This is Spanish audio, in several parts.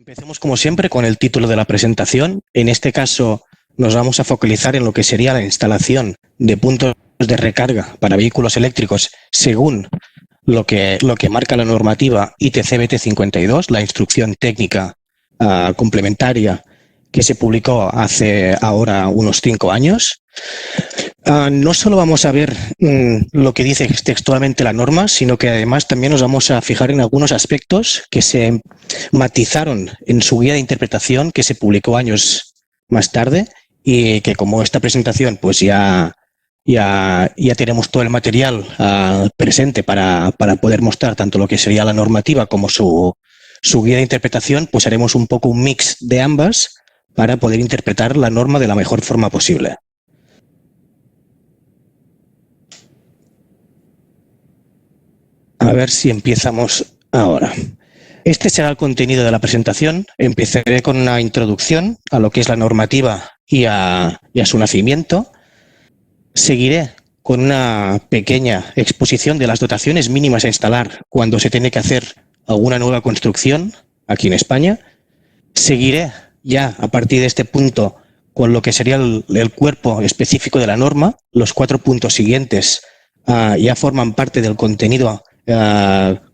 Empecemos como siempre con el título de la presentación. En este caso nos vamos a focalizar en lo que sería la instalación de puntos de recarga para vehículos eléctricos según lo que marca la normativa ITC BT52, la instrucción técnica complementaria que se publicó hace ahora unos 5 años. No solo vamos a ver lo que dice textualmente la norma, sino que además también nos vamos a fijar en algunos aspectos que se matizaron en su guía de interpretación que se publicó años más tarde y que como esta presentación pues ya tenemos todo el material presente para poder mostrar tanto lo que sería la normativa como su guía de interpretación, pues haremos un poco un mix de ambas para poder interpretar la norma de la mejor forma posible. A ver si empezamos ahora. Este será el contenido de la presentación. Empezaré con una introducción a lo que es la normativa y a su nacimiento. Seguiré con una pequeña exposición de las dotaciones mínimas a instalar cuando se tiene que hacer alguna nueva construcción aquí en España. Seguiré ya a partir de este punto con lo que sería el cuerpo específico de la norma. Los 4 puntos siguientes ya forman parte del contenido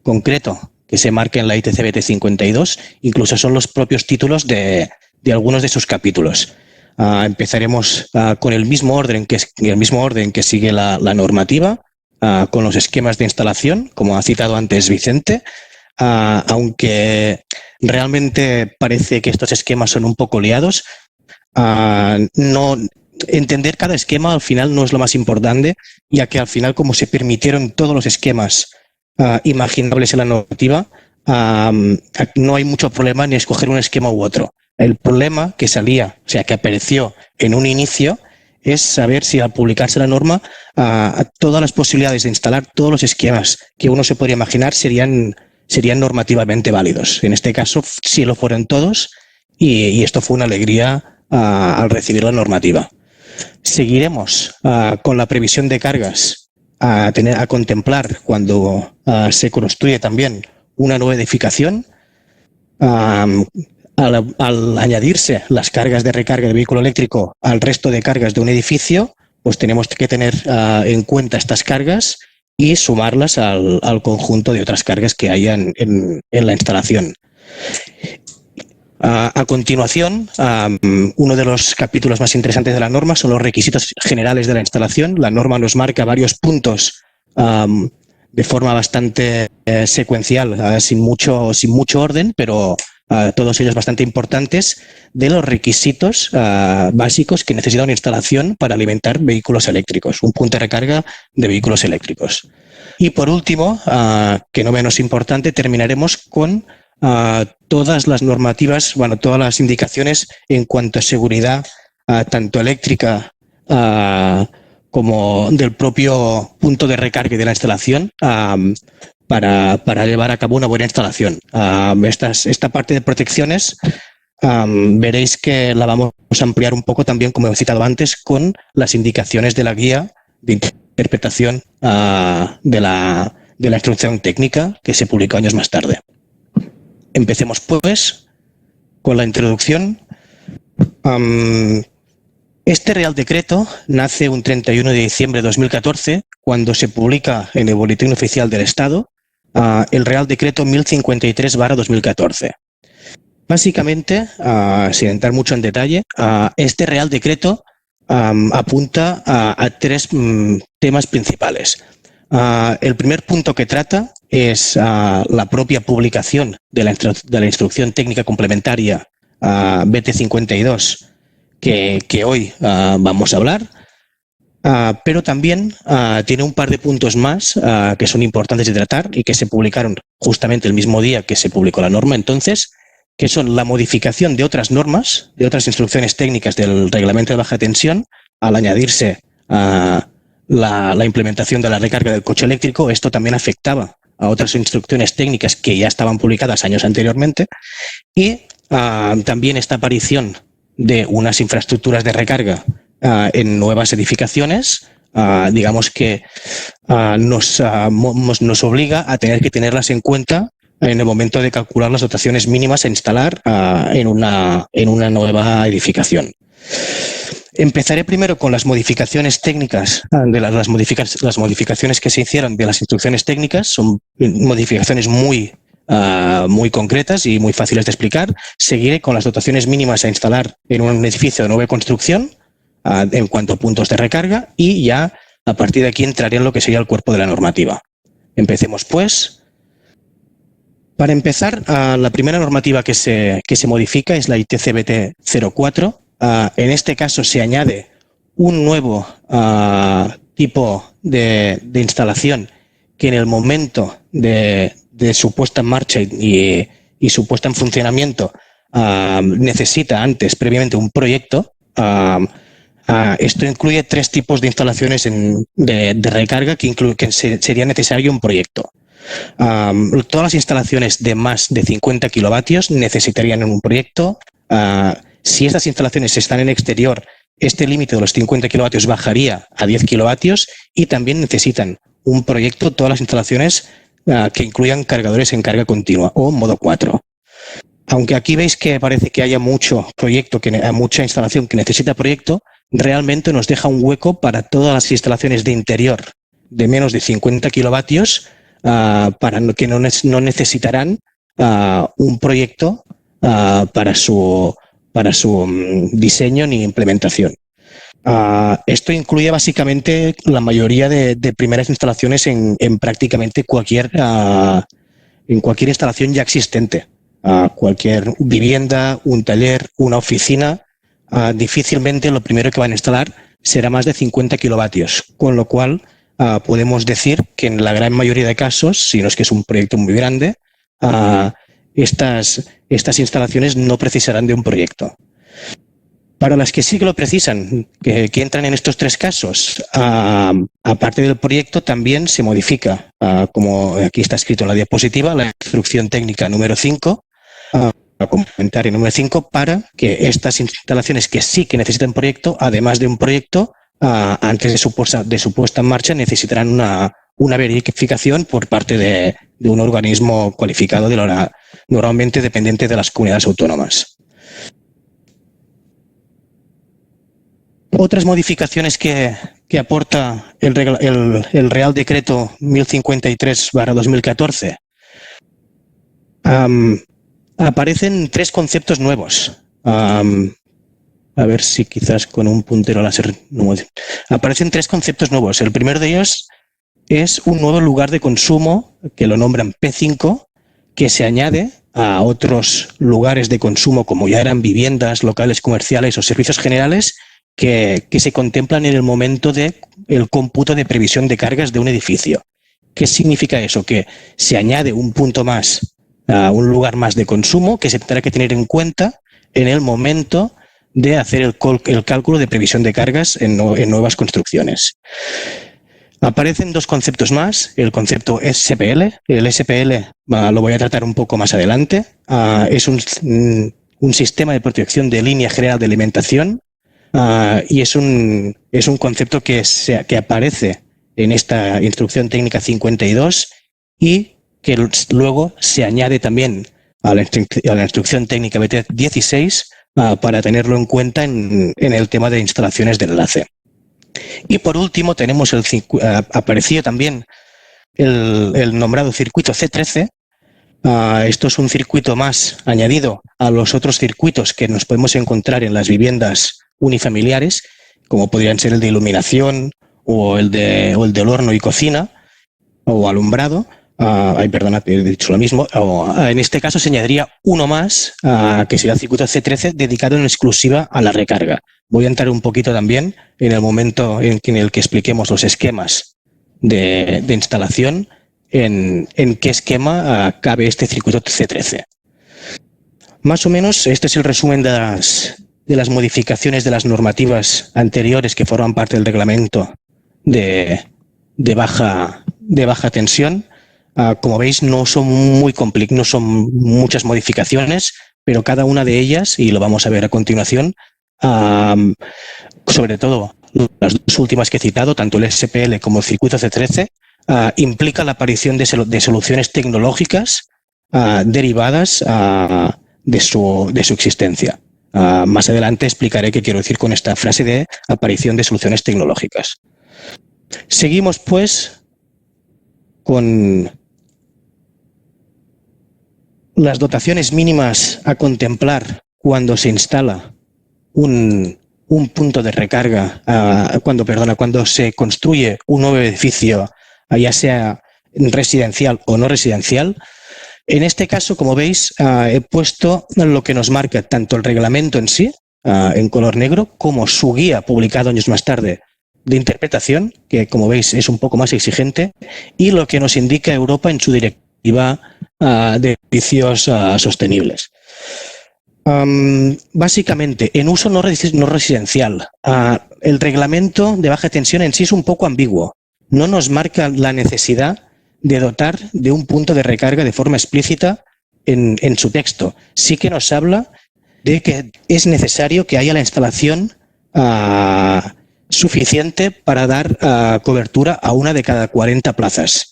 concreto que se marca en la ITC BT52, incluso son los propios títulos de algunos de sus capítulos. Empezaremos con el mismo orden que sigue la normativa, con los esquemas de instalación, como ha citado antes Vicente, aunque realmente parece que estos esquemas son un poco liados. Entender cada esquema al final no es lo más importante, ya que al final, como se permitieron todos los esquemas imaginables en la normativa, no hay mucho problema en escoger un esquema u otro. El problema que que apareció en un inicio, es saber si al publicarse la norma, todas las posibilidades de instalar todos los esquemas que uno se podría imaginar serían normativamente válidos. En este caso, sí lo fueron todos, y esto fue una alegría al recibir la normativa. Seguiremos con la previsión de cargas a contemplar cuando se construye también una nueva edificación. Al añadirse las cargas de recarga de vehículo eléctrico al resto de cargas de un edificio, pues tenemos que tener en cuenta estas cargas y sumarlas al conjunto de otras cargas que haya en la instalación. A continuación, uno de los capítulos más interesantes de la norma son los requisitos generales de la instalación. La norma nos marca varios puntos de forma bastante secuencial, sin mucho orden, pero todos ellos bastante importantes, de los requisitos básicos que necesita una instalación para alimentar vehículos eléctricos, un punto de recarga de vehículos eléctricos. Y por último, que no menos importante, terminaremos con todas las normativas, todas las indicaciones en cuanto a seguridad, tanto eléctrica como del propio punto de recarga de la instalación, para llevar a cabo una buena instalación. Esta parte de protecciones veréis que la vamos a ampliar un poco también, como he citado antes, con las indicaciones de la guía de interpretación de la instrucción técnica que se publicó años más tarde. Empecemos pues con la introducción. Este Real Decreto nace un 31 de diciembre de 2014, cuando se publica en el Boletín Oficial del Estado el Real Decreto 1053/2014. Básicamente, sin entrar mucho en detalle, este Real Decreto apunta a 3 temas principales. El primer punto que trata es la propia publicación de la instrucción técnica complementaria BT52 que hoy vamos a hablar, pero también tiene un par de puntos más que son importantes de tratar y que se publicaron justamente el mismo día que se publicó la norma entonces, que son la modificación de otras normas, de otras instrucciones técnicas del reglamento de baja tensión, al añadirse la implementación de la recarga del coche eléctrico. Esto también afectaba a otras instrucciones técnicas que ya estaban publicadas años anteriormente, y también esta aparición de unas infraestructuras de recarga en nuevas edificaciones, digamos que nos obliga a tener que tenerlas en cuenta en el momento de calcular las dotaciones mínimas a instalar en una nueva edificación. Empezaré primero con las modificaciones técnicas, las modificaciones que se hicieron de las instrucciones técnicas. Son modificaciones muy concretas y muy fáciles de explicar. Seguiré con las dotaciones mínimas a instalar en un edificio de nueva construcción en cuanto a puntos de recarga, y ya a partir de aquí entraré en lo que sería el cuerpo de la normativa. Empecemos pues. Para empezar, la primera normativa que se modifica es la ITCBT 04. En este caso se añade un nuevo tipo de instalación que en el momento de su puesta en marcha y su puesta en funcionamiento necesita antes previamente un proyecto. Esto incluye 3 tipos de instalaciones de recarga que sería necesario un proyecto. Todas las instalaciones de más de 50 kilovatios necesitarían un proyecto. Si estas instalaciones están en exterior, este límite de los 50 kilovatios bajaría a 10 kilovatios, y también necesitan un proyecto todas las instalaciones que incluyan cargadores en carga continua o modo 4. Aunque aquí veis que parece que haya mucha instalación que necesita proyecto, realmente nos deja un hueco para todas las instalaciones de interior de menos de 50 kilovatios para que no necesitarán un proyecto para su diseño ni implementación. Esto incluye básicamente la mayoría de primeras instalaciones en prácticamente cualquier instalación ya existente. Cualquier vivienda, un taller, una oficina, difícilmente lo primero que van a instalar será más de 50 kilovatios, con lo cual podemos decir que en la gran mayoría de casos, si no es que es un proyecto muy grande, estas instalaciones no precisarán de un proyecto. Para las que sí que lo precisan, que entran en estos 3 casos, aparte del proyecto, también se modifica, como aquí está escrito en la diapositiva, la instrucción técnica número 5, comentario número 5, para que estas instalaciones que sí que necesitan proyecto, además de un proyecto, antes de su puesta en marcha, necesitarán una verificación por parte de un organismo cualificado, normalmente dependiente de las comunidades autónomas. Otras modificaciones que aporta el Real Decreto 1053/2014. Aparecen 3 conceptos nuevos. A ver si quizás con un puntero láser. Aparecen 3 conceptos nuevos. El primero de ellos es un nuevo lugar de consumo, que lo nombran P5, que se añade a otros lugares de consumo, como ya eran viviendas, locales comerciales o servicios generales, que se contemplan en el momento del cómputo de previsión de cargas de un edificio. ¿Qué significa eso? Que se añade un punto más, un lugar más de consumo que se tendrá que tener en cuenta en el momento de hacer el cálculo de previsión de cargas en nuevas construcciones. Aparecen 2 conceptos más, el concepto SPL. El SPL lo voy a tratar un poco más adelante. Es un sistema de protección de línea general de alimentación. Y es un concepto que aparece en esta instrucción técnica 52 y que luego se añade también a la instrucción técnica BT 16 para tenerlo en cuenta en el tema de instalaciones de enlace. Y por último tenemos aparecido también el nombrado circuito C13. Esto es un circuito más añadido a los otros circuitos que nos podemos encontrar en las viviendas unifamiliares, como podrían ser el de iluminación o el del horno y cocina o alumbrado. Perdona, he dicho lo mismo. En este caso se añadiría uno más, que sería el circuito C13, dedicado en exclusiva a la recarga. Voy a entrar un poquito también en el momento en el que expliquemos los esquemas de instalación, en qué esquema cabe este circuito C13. Más o menos este es el resumen de las modificaciones de las normativas anteriores que forman parte del reglamento de baja tensión. Como veis, no son muchas modificaciones, pero cada una de ellas, y lo vamos a ver a continuación, sobre todo las 2 últimas que he citado, tanto el SPL como el circuito C13, implica la aparición de soluciones tecnológicas derivadas de su existencia. Más adelante explicaré qué quiero decir con esta frase de aparición de soluciones tecnológicas. Seguimos, pues, con las dotaciones mínimas a contemplar cuando se instala un punto de recarga, cuando se construye un nuevo edificio, ya sea residencial o no residencial. En este caso, como veis, he puesto lo que nos marca tanto el reglamento en sí, en color negro, como su guía publicado años más tarde de interpretación, que como veis es un poco más exigente, y lo que nos indica Europa en su directiva de edificios sostenibles. Básicamente, en uso no residencial, el reglamento de baja tensión en sí es un poco ambiguo. No nos marca la necesidad de dotar de un punto de recarga de forma explícita en su texto. Sí que nos habla de que es necesario que haya la instalación suficiente para dar cobertura a una de cada 40 plazas.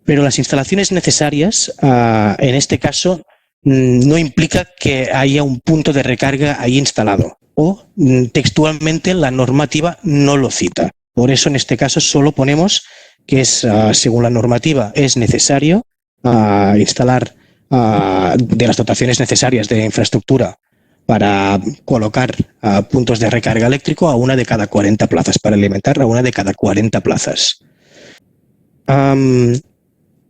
Pero las instalaciones necesarias, en este caso, no implica que haya un punto de recarga ahí instalado, o textualmente la normativa no lo cita. Por eso en este caso solo ponemos que es, según la normativa, es necesario instalar de las dotaciones necesarias de infraestructura para colocar puntos de recarga eléctrico a una de cada 40 plazas, para alimentar a una de cada 40 plazas.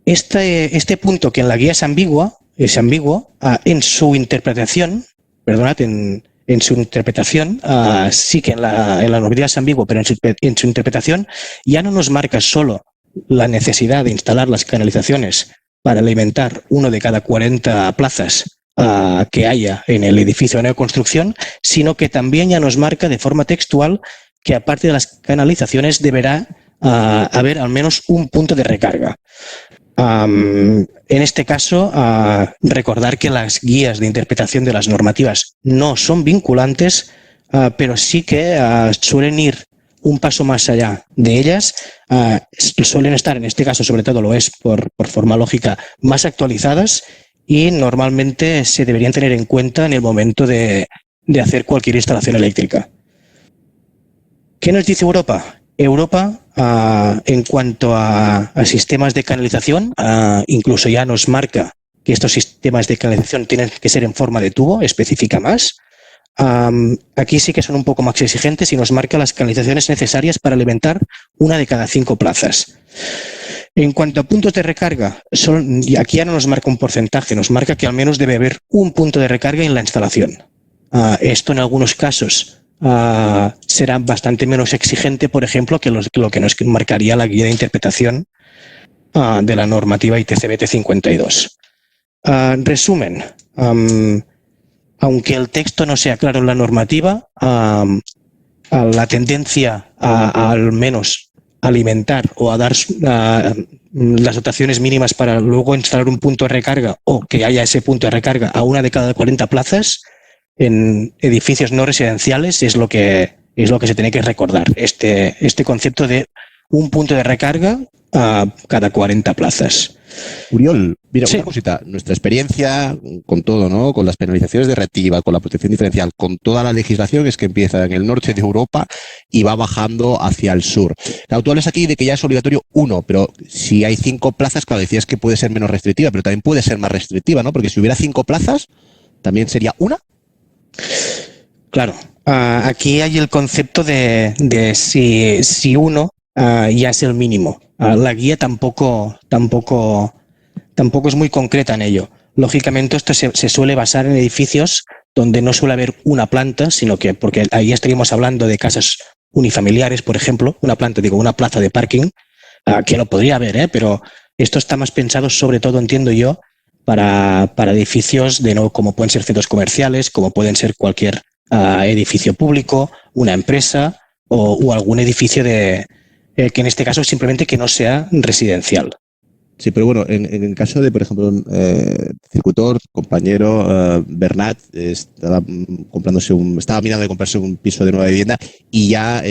Este punto, que en la guía es ambiguo, en su interpretación, en su interpretación, sí que en la normativa es ambiguo, pero en su interpretación ya no nos marca solo la necesidad de instalar las canalizaciones para alimentar uno de cada 40 plazas que haya en el edificio de nueva construcción, sino que también ya nos marca de forma textual que aparte de las canalizaciones deberá haber al menos un punto de recarga. En este caso, recordar que las guías de interpretación de las normativas no son vinculantes, pero sí que suelen ir un paso más allá de ellas. Suelen estar, en este caso sobre todo lo es por forma lógica, más actualizadas y normalmente se deberían tener en cuenta en el momento de hacer cualquier instalación eléctrica. ¿Qué nos dice Europa? Europa, en cuanto a sistemas de canalización, incluso ya nos marca que estos sistemas de canalización tienen que ser en forma de tubo, especifica más. Aquí sí que son un poco más exigentes y nos marca las canalizaciones necesarias para alimentar una de cada 5 plazas. En cuanto a puntos de recarga, aquí ya no nos marca un porcentaje, nos marca que al menos debe haber un punto de recarga en la instalación. Esto en algunos casos será bastante menos exigente, por ejemplo, que lo que nos marcaría la guía de interpretación de la normativa ITCBT 52. Resumen, aunque el texto no sea claro en la normativa, la tendencia al menos alimentar o a dar las dotaciones mínimas para luego instalar un punto de recarga o que haya ese punto de recarga a una de cada 40 plazas en edificios no residenciales es lo que se tiene que recordar, este concepto de un punto de recarga a cada 40 plazas. Uriol, mira, sí. Una cosita, nuestra experiencia con todo, ¿no? Con las penalizaciones de reactiva, con la protección diferencial, con toda la legislación es que empieza en el norte de Europa y va bajando hacia el sur. Claro, tú hablas aquí de que ya es obligatorio 1, pero si hay 5 plazas, claro, decías que puede ser menos restrictiva, pero también puede ser más restrictiva, ¿no? Porque si hubiera 5 plazas, ¿también sería 1? Claro, aquí hay el concepto de si 1 ya es el mínimo. La guía tampoco es muy concreta en ello. Lógicamente esto se suele basar en edificios donde no suele haber una planta, sino que, porque ahí estaríamos hablando de casas unifamiliares, por ejemplo, una plaza de parking, que lo podría haber, pero esto está más pensado sobre todo, entiendo yo, para edificios como pueden ser centros comerciales, como pueden ser cualquier edificio público, una empresa o algún edificio que en este caso simplemente que no sea residencial. Sí, pero bueno, en el caso de, por ejemplo, Circutor, compañero Bernat, estaba mirando de comprarse un piso de nueva vivienda y ya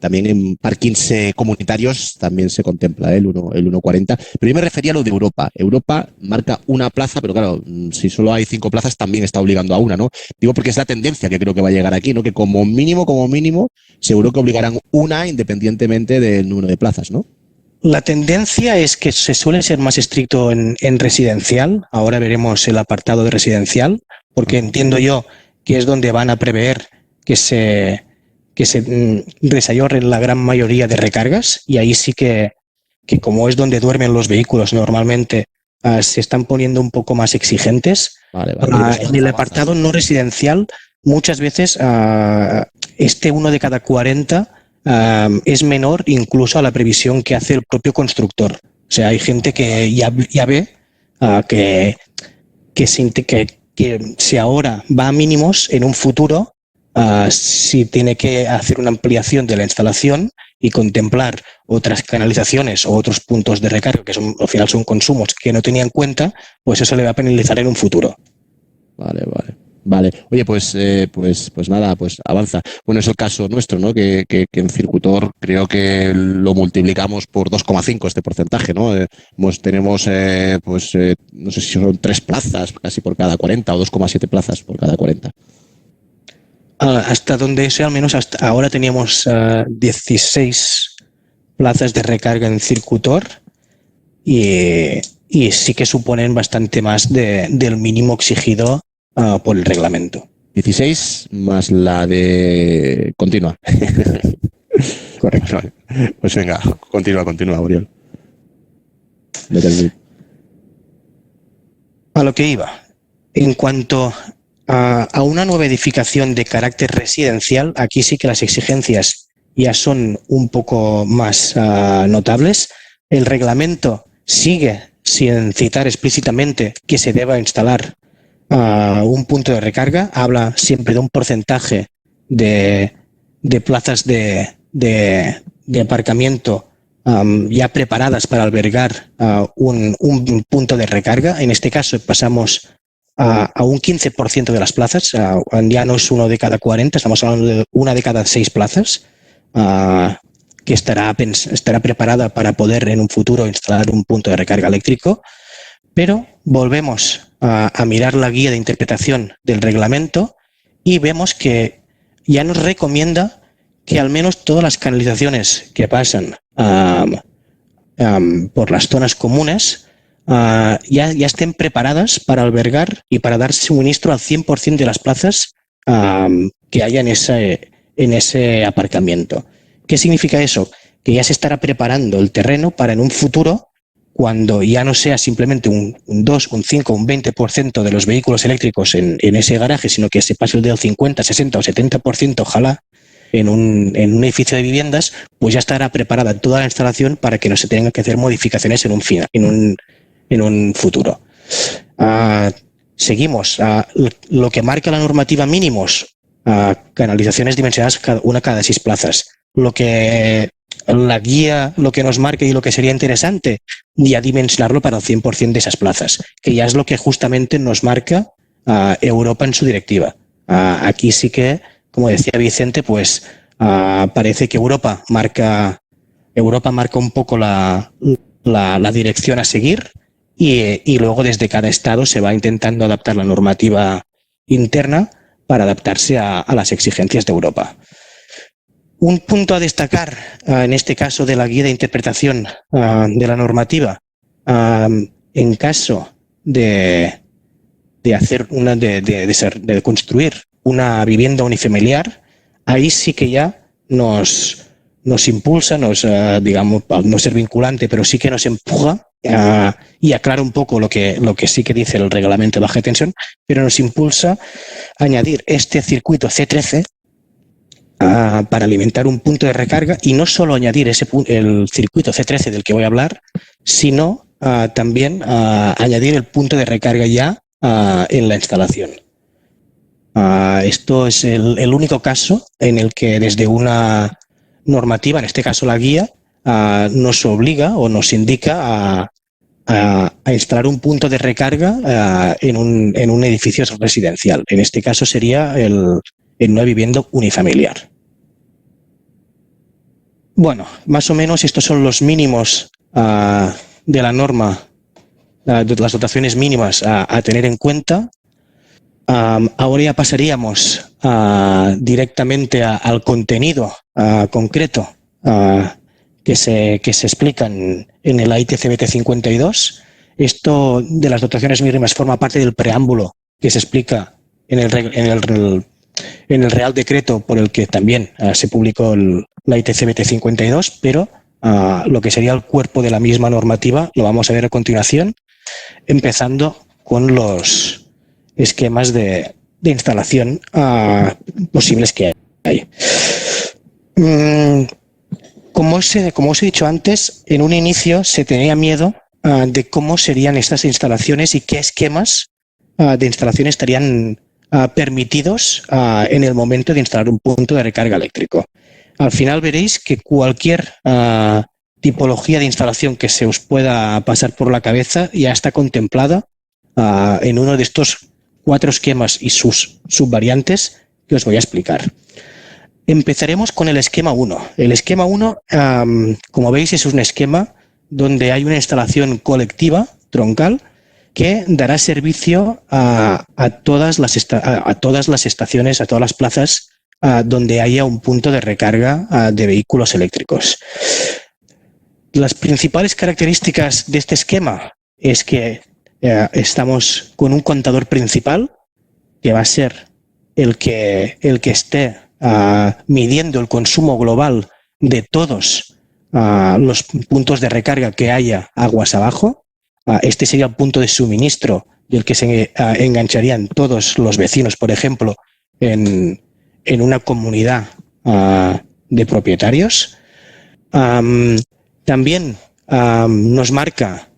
también en parkings comunitarios también se contempla el 1,40. Pero yo me refería a lo de Europa. Europa marca una plaza, pero claro, si solo hay 5 plazas también está obligando a una, ¿no? Digo porque es la tendencia que creo que va a llegar aquí, ¿no? Que como mínimo, seguro que obligarán una independientemente del número de plazas, ¿no? La tendencia es que se suele ser más estricto en residencial. Ahora veremos el apartado de residencial, porque entiendo yo que es donde van a prever que se desayorren la gran mayoría de recargas, y ahí sí que como es donde duermen los vehículos normalmente, se están poniendo un poco más exigentes. Vale, vale. En el apartado no residencial, muchas veces este 1 de cada 40 es menor incluso a la previsión que hace el propio constructor. O sea, hay gente que ya ve que si ahora va a mínimos, en un futuro, si tiene que hacer una ampliación de la instalación y contemplar otras canalizaciones o otros puntos de recarga, que al final son consumos que no tenía en cuenta, pues eso le va a penalizar en un futuro. Vale. Oye, pues nada, pues avanza. Bueno, es el caso nuestro, ¿no? Que en Circutor creo que lo multiplicamos por 2,5 este porcentaje, ¿no? Tenemos, no sé si son 3 plazas casi por cada 40 o 2,7 plazas por cada 40. Hasta donde sea, al menos hasta ahora teníamos 16 plazas de recarga en Circutor y sí que suponen bastante más del mínimo exigido por el reglamento. 16 más la de continua. Correcto. Vale. Pues venga, continúa, Oriol. A lo que iba. En cuanto a una nueva edificación de carácter residencial, aquí sí que las exigencias ya son un poco más notables. El reglamento sigue sin citar explícitamente que se deba instalar un punto de recarga. Habla siempre de un porcentaje de plazas de aparcamiento ya preparadas para albergar un punto de recarga. En este caso pasamos a un 15% de las plazas. Ya no es 1 de cada 40, estamos hablando de 1 de cada 6 plazas que estará preparada para poder en un futuro instalar un punto de recarga eléctrico. Pero volvemos a mirar la guía de interpretación del reglamento y vemos que ya nos recomienda que al menos todas las canalizaciones que pasan por las zonas comunes ya estén preparadas para albergar y para dar suministro al 100% de las plazas que haya en ese aparcamiento. ¿Qué significa eso? Que ya se estará preparando el terreno para en un futuro, cuando ya no sea simplemente un 2, un 5, un 20% de los vehículos eléctricos en ese garaje, sino que se pase del 50, 60 o 70%, ojalá, en un edificio de viviendas, pues ya estará preparada toda la instalación para que no se tengan que hacer modificaciones en un futuro. Seguimos. Lo que marca la normativa mínimos, canalizaciones dimensionadas cada 6 plazas. Lo que la guía, lo que nos marca y lo que sería interesante, ya dimensionarlo para el 100% de esas plazas, que ya es lo que justamente nos marca Europa en su directiva. Aquí sí que, como decía Vicente, pues parece que Europa marca un poco la dirección a seguir y luego desde cada estado se va intentando adaptar la normativa interna para adaptarse a las exigencias de Europa. Un punto a destacar en este caso de la guía de interpretación de la normativa, en caso de construir una vivienda unifamiliar, ahí sí que ya nos impulsa, digamos, no ser vinculante, pero sí que nos empuja y aclara un poco lo que sí que dice el reglamento de baja tensión, pero nos impulsa a añadir este circuito C13 para alimentar un punto de recarga, y no solo añadir el circuito C13 del que voy a hablar, sino también añadir el punto de recarga ya en la instalación. Esto es el único caso en el que desde una normativa, en este caso la guía, nos obliga o nos indica a instalar un punto de recarga en un edificio residencial. En este caso sería en una vivienda unifamiliar. Bueno, más o menos estos son los mínimos de la norma, de las dotaciones mínimas a tener en cuenta. Ahora ya pasaríamos directamente al contenido concreto que se explica en el AITCBT 52. Esto de las dotaciones mínimas forma parte del preámbulo que se explica en el Real Decreto por el que también se publicó la ITCBT 52, pero lo que sería el cuerpo de la misma normativa lo vamos a ver a continuación, empezando con los esquemas de instalación posibles que hay. Como os he dicho antes, en un inicio se tenía miedo de cómo serían estas instalaciones y qué esquemas de instalación estarían permitidos en el momento de instalar un punto de recarga eléctrico. Al final veréis que cualquier tipología de instalación que se os pueda pasar por la cabeza ya está contemplada en uno de estos 4 esquemas y sus subvariantes que os voy a explicar. Empezaremos con el esquema 1. El esquema 1, como veis, es un esquema donde hay una instalación colectiva, troncal, que dará servicio a todas las estaciones, a todas las plazas donde haya un punto de recarga de vehículos eléctricos. Las principales características de este esquema es que estamos con un contador principal que va a ser el que esté midiendo el consumo global de todos los puntos de recarga que haya aguas abajo. Este sería el punto de suministro del que se engancharían todos los vecinos, por ejemplo, en una comunidad de propietarios. También nos marca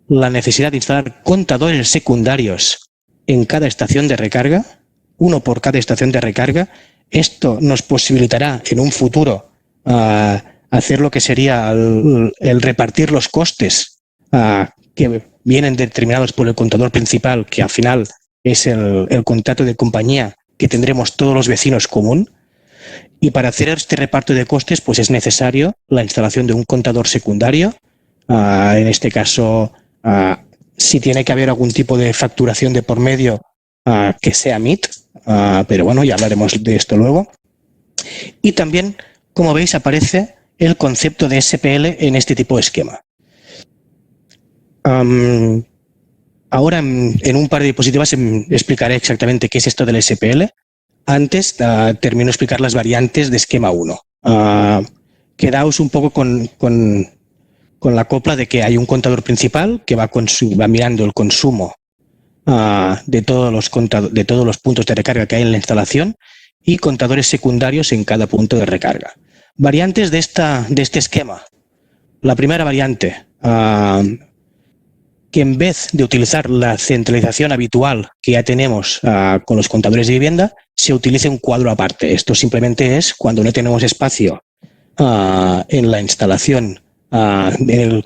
la necesidad de instalar contadores secundarios en cada estación de recarga, uno por cada estación de recarga. Esto nos posibilitará en un futuro hacer lo que sería el repartir los costes que vienen determinados por el contador principal, que al final es el contrato de compañía que tendremos todos los vecinos común. Y para hacer este reparto de costes, pues es necesario la instalación de un contador secundario. En este caso, si tiene que haber algún tipo de facturación de por medio, que sea MIT, pero bueno, ya hablaremos de esto luego. Y también, como veis, aparece el concepto de SPL en este tipo de esquema. Ahora, en un par de diapositivas explicaré exactamente qué es esto del SPL. Antes termino de explicar las variantes de esquema 1. Quedaos un poco con la copla de que hay un contador principal que va mirando el consumo de todos los puntos de recarga que hay en la instalación y contadores secundarios en cada punto de recarga. Variantes de este esquema. La primera variante, que en vez de utilizar la centralización habitual que ya tenemos con los contadores de vivienda, se utilice un cuadro aparte. Esto simplemente es cuando no tenemos espacio en la instalación, en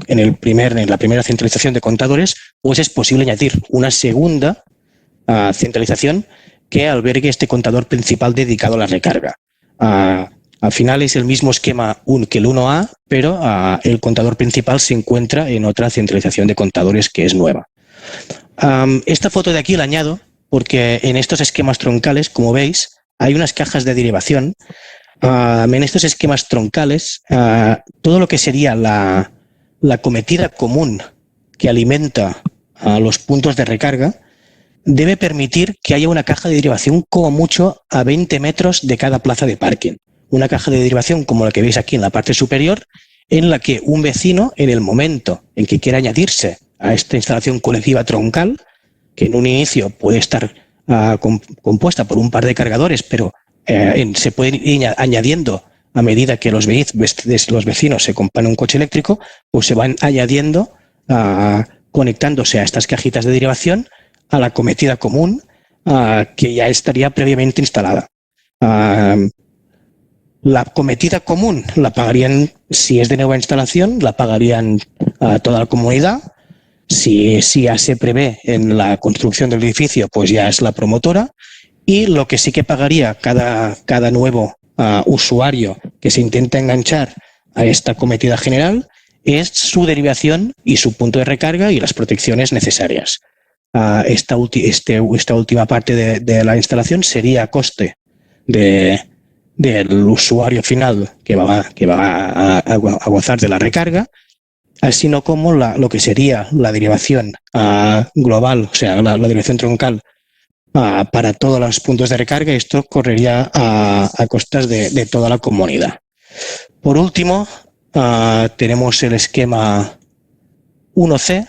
la primera centralización de contadores, pues es posible añadir una segunda centralización que albergue este contador principal dedicado a la recarga. Al final es el mismo esquema que el 1A, pero el contador principal se encuentra en otra centralización de contadores que es nueva. Esta foto de aquí la añado porque en estos esquemas troncales, como veis, hay unas cajas de derivación. En estos esquemas troncales, todo lo que sería la cometida común que alimenta a los puntos de recarga debe permitir que haya una caja de derivación como mucho a 20 metros de cada plaza de parking. Una caja de derivación como la que veis aquí en la parte superior, en la que un vecino, en el momento en que quiera añadirse a esta instalación colectiva troncal, que en un inicio puede estar compuesta por un par de cargadores, pero se puede ir añadiendo a medida que los vecinos se compran un coche eléctrico, pues se van añadiendo, conectándose a estas cajitas de derivación a la cometida común que ya estaría previamente instalada. La cometida común la pagarían, si es de nueva instalación, la pagarían toda la comunidad. si ya se prevé en la construcción del edificio, pues ya es la promotora, y lo que sí que pagaría cada nuevo usuario que se intenta enganchar a esta cometida general es su derivación y su punto de recarga y las protecciones necesarias. Esta última parte de la instalación sería a coste del usuario final que va a gozar de la recarga, así no como lo que sería la derivación global, o sea, la derivación troncal para todos los puntos de recarga. Esto correría a costas de toda la comunidad. Por último, tenemos el esquema 1C.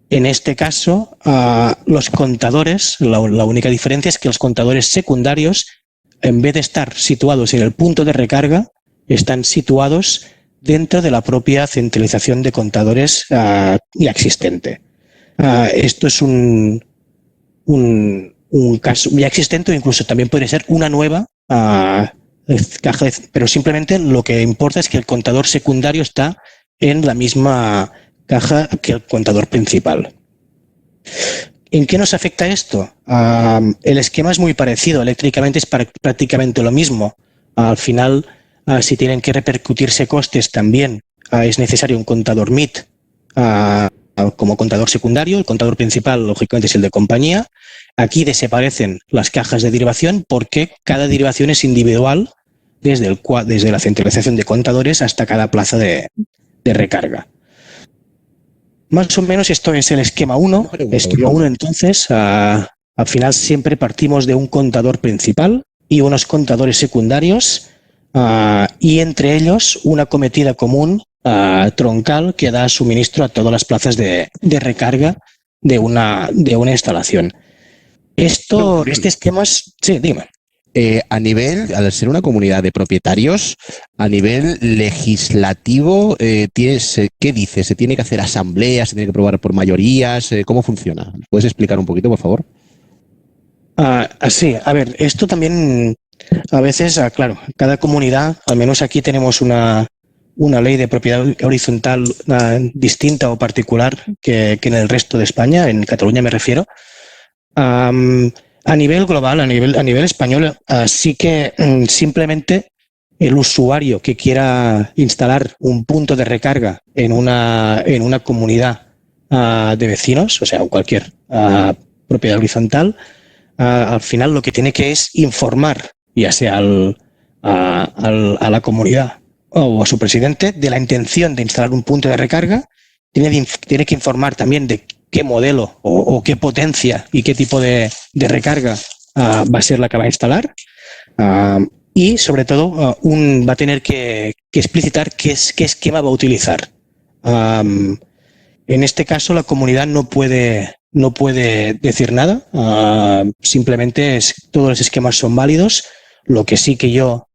En este caso, los contadores, la única diferencia es que los contadores secundarios, en vez de estar situados en el punto de recarga, están situados dentro de la propia centralización de contadores ya existente. Esto es un caso ya existente, o incluso también podría ser una nueva caja, pero simplemente lo que importa es que el contador secundario está en la misma caja que el contador principal. ¿En qué nos afecta esto? El esquema es muy parecido, eléctricamente es prácticamente lo mismo. Al final, si tienen que repercutirse costes, también es necesario un contador MIT como contador secundario. El contador principal, lógicamente, es el de compañía. Aquí desaparecen las cajas de derivación porque cada derivación es individual desde la centralización de contadores hasta cada plaza de recarga. Más o menos esto es el esquema 1. Esquema 1, entonces, al final siempre partimos de un contador principal y unos contadores secundarios y entre ellos una cometida común troncal que da suministro a todas las plazas de recarga de una instalación. Este esquema es... Sí, dime. Al ser una comunidad de propietarios, a nivel legislativo, ¿qué dice? ¿Se tiene que hacer asambleas? ¿Se tiene que aprobar por mayorías? ¿Cómo funciona? ¿Puedes explicar un poquito, por favor? Sí, a ver, esto también a veces, claro, cada comunidad, al menos aquí tenemos una ley de propiedad horizontal distinta o particular que en el resto de España, en Cataluña me refiero. A nivel global, a nivel español, sí que simplemente el usuario que quiera instalar un punto de recarga en una comunidad de vecinos, o sea, cualquier propiedad horizontal, al final lo que tiene que es informar, ya sea a la comunidad o a su presidente, de la intención de instalar un punto de recarga. Tiene que informar también de qué modelo o qué potencia y qué tipo de recarga va a ser la que va a instalar. Y sobre todo va a tener que explicitar qué esquema va a utilizar. En este caso la comunidad no puede decir nada, simplemente todos los esquemas son válidos. Lo que sí que yo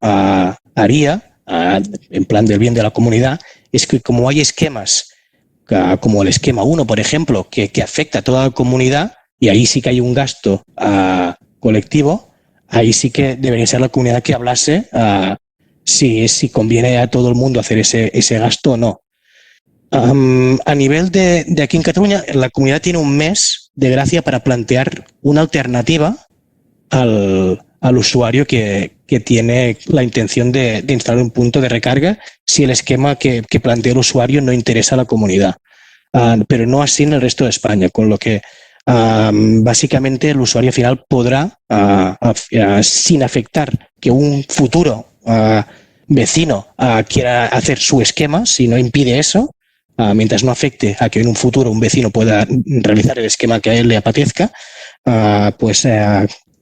haría, en plan del bien de la comunidad, es que como hay esquemas como el esquema 1, por ejemplo, que afecta a toda la comunidad, y ahí sí que hay un gasto colectivo, ahí sí que debería ser la comunidad que hablase si conviene a todo el mundo hacer ese gasto o no. A nivel de aquí en Cataluña, la comunidad tiene un mes de gracia para plantear una alternativa al usuario que tiene la intención de instalar un punto de recarga si el esquema que plantea el usuario no interesa a la comunidad. Pero no así en el resto de España, con lo que básicamente el usuario final podrá, sin afectar que un futuro vecino quiera hacer su esquema, si no impide eso, mientras no afecte a que en un futuro un vecino pueda realizar el esquema que a él le apetezca,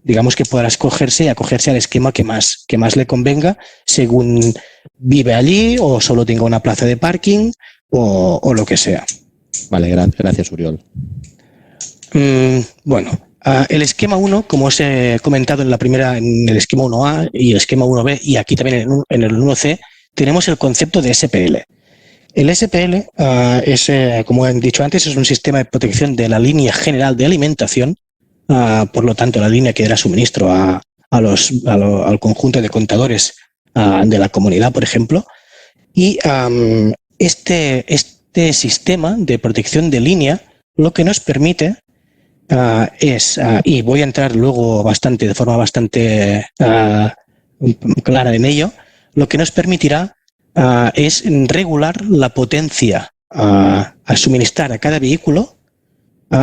digamos que podrá escogerse y acogerse al esquema que más le convenga según vive allí o solo tenga una plaza de parking o lo que sea. Vale, gracias, Uriol. Bueno, el esquema 1, como os he comentado en el esquema 1A y el esquema 1B y aquí también en el 1C, tenemos el concepto de SPL. El SPL como he dicho antes, es un sistema de protección de la línea general de alimentación. Por lo tanto, la línea que dará suministro al conjunto de contadores de la comunidad, por ejemplo. Y este sistema de protección de línea lo que nos permite es, y voy a entrar luego de forma bastante clara en ello, lo que nos permitirá es regular la potencia a suministrar a cada vehículo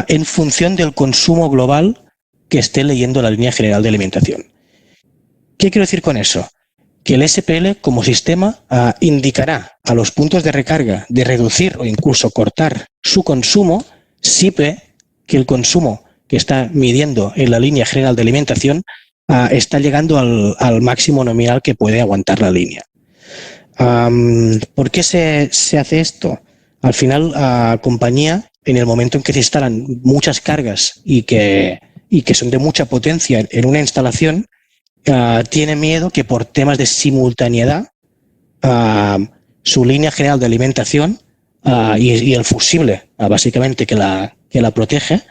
en función del consumo global que esté leyendo la línea general de alimentación. ¿Qué quiero decir con eso? Que el SPL como sistema indicará a los puntos de recarga de reducir o incluso cortar su consumo si ve que el consumo que está midiendo en la línea general de alimentación está llegando al máximo nominal que puede aguantar la línea. ¿Por qué se hace esto? Al final, compañía, en el momento en que se instalan muchas cargas y que son de mucha potencia en una instalación, tiene miedo que por temas de simultaneidad su línea general de alimentación y el fusible, básicamente, que la protege,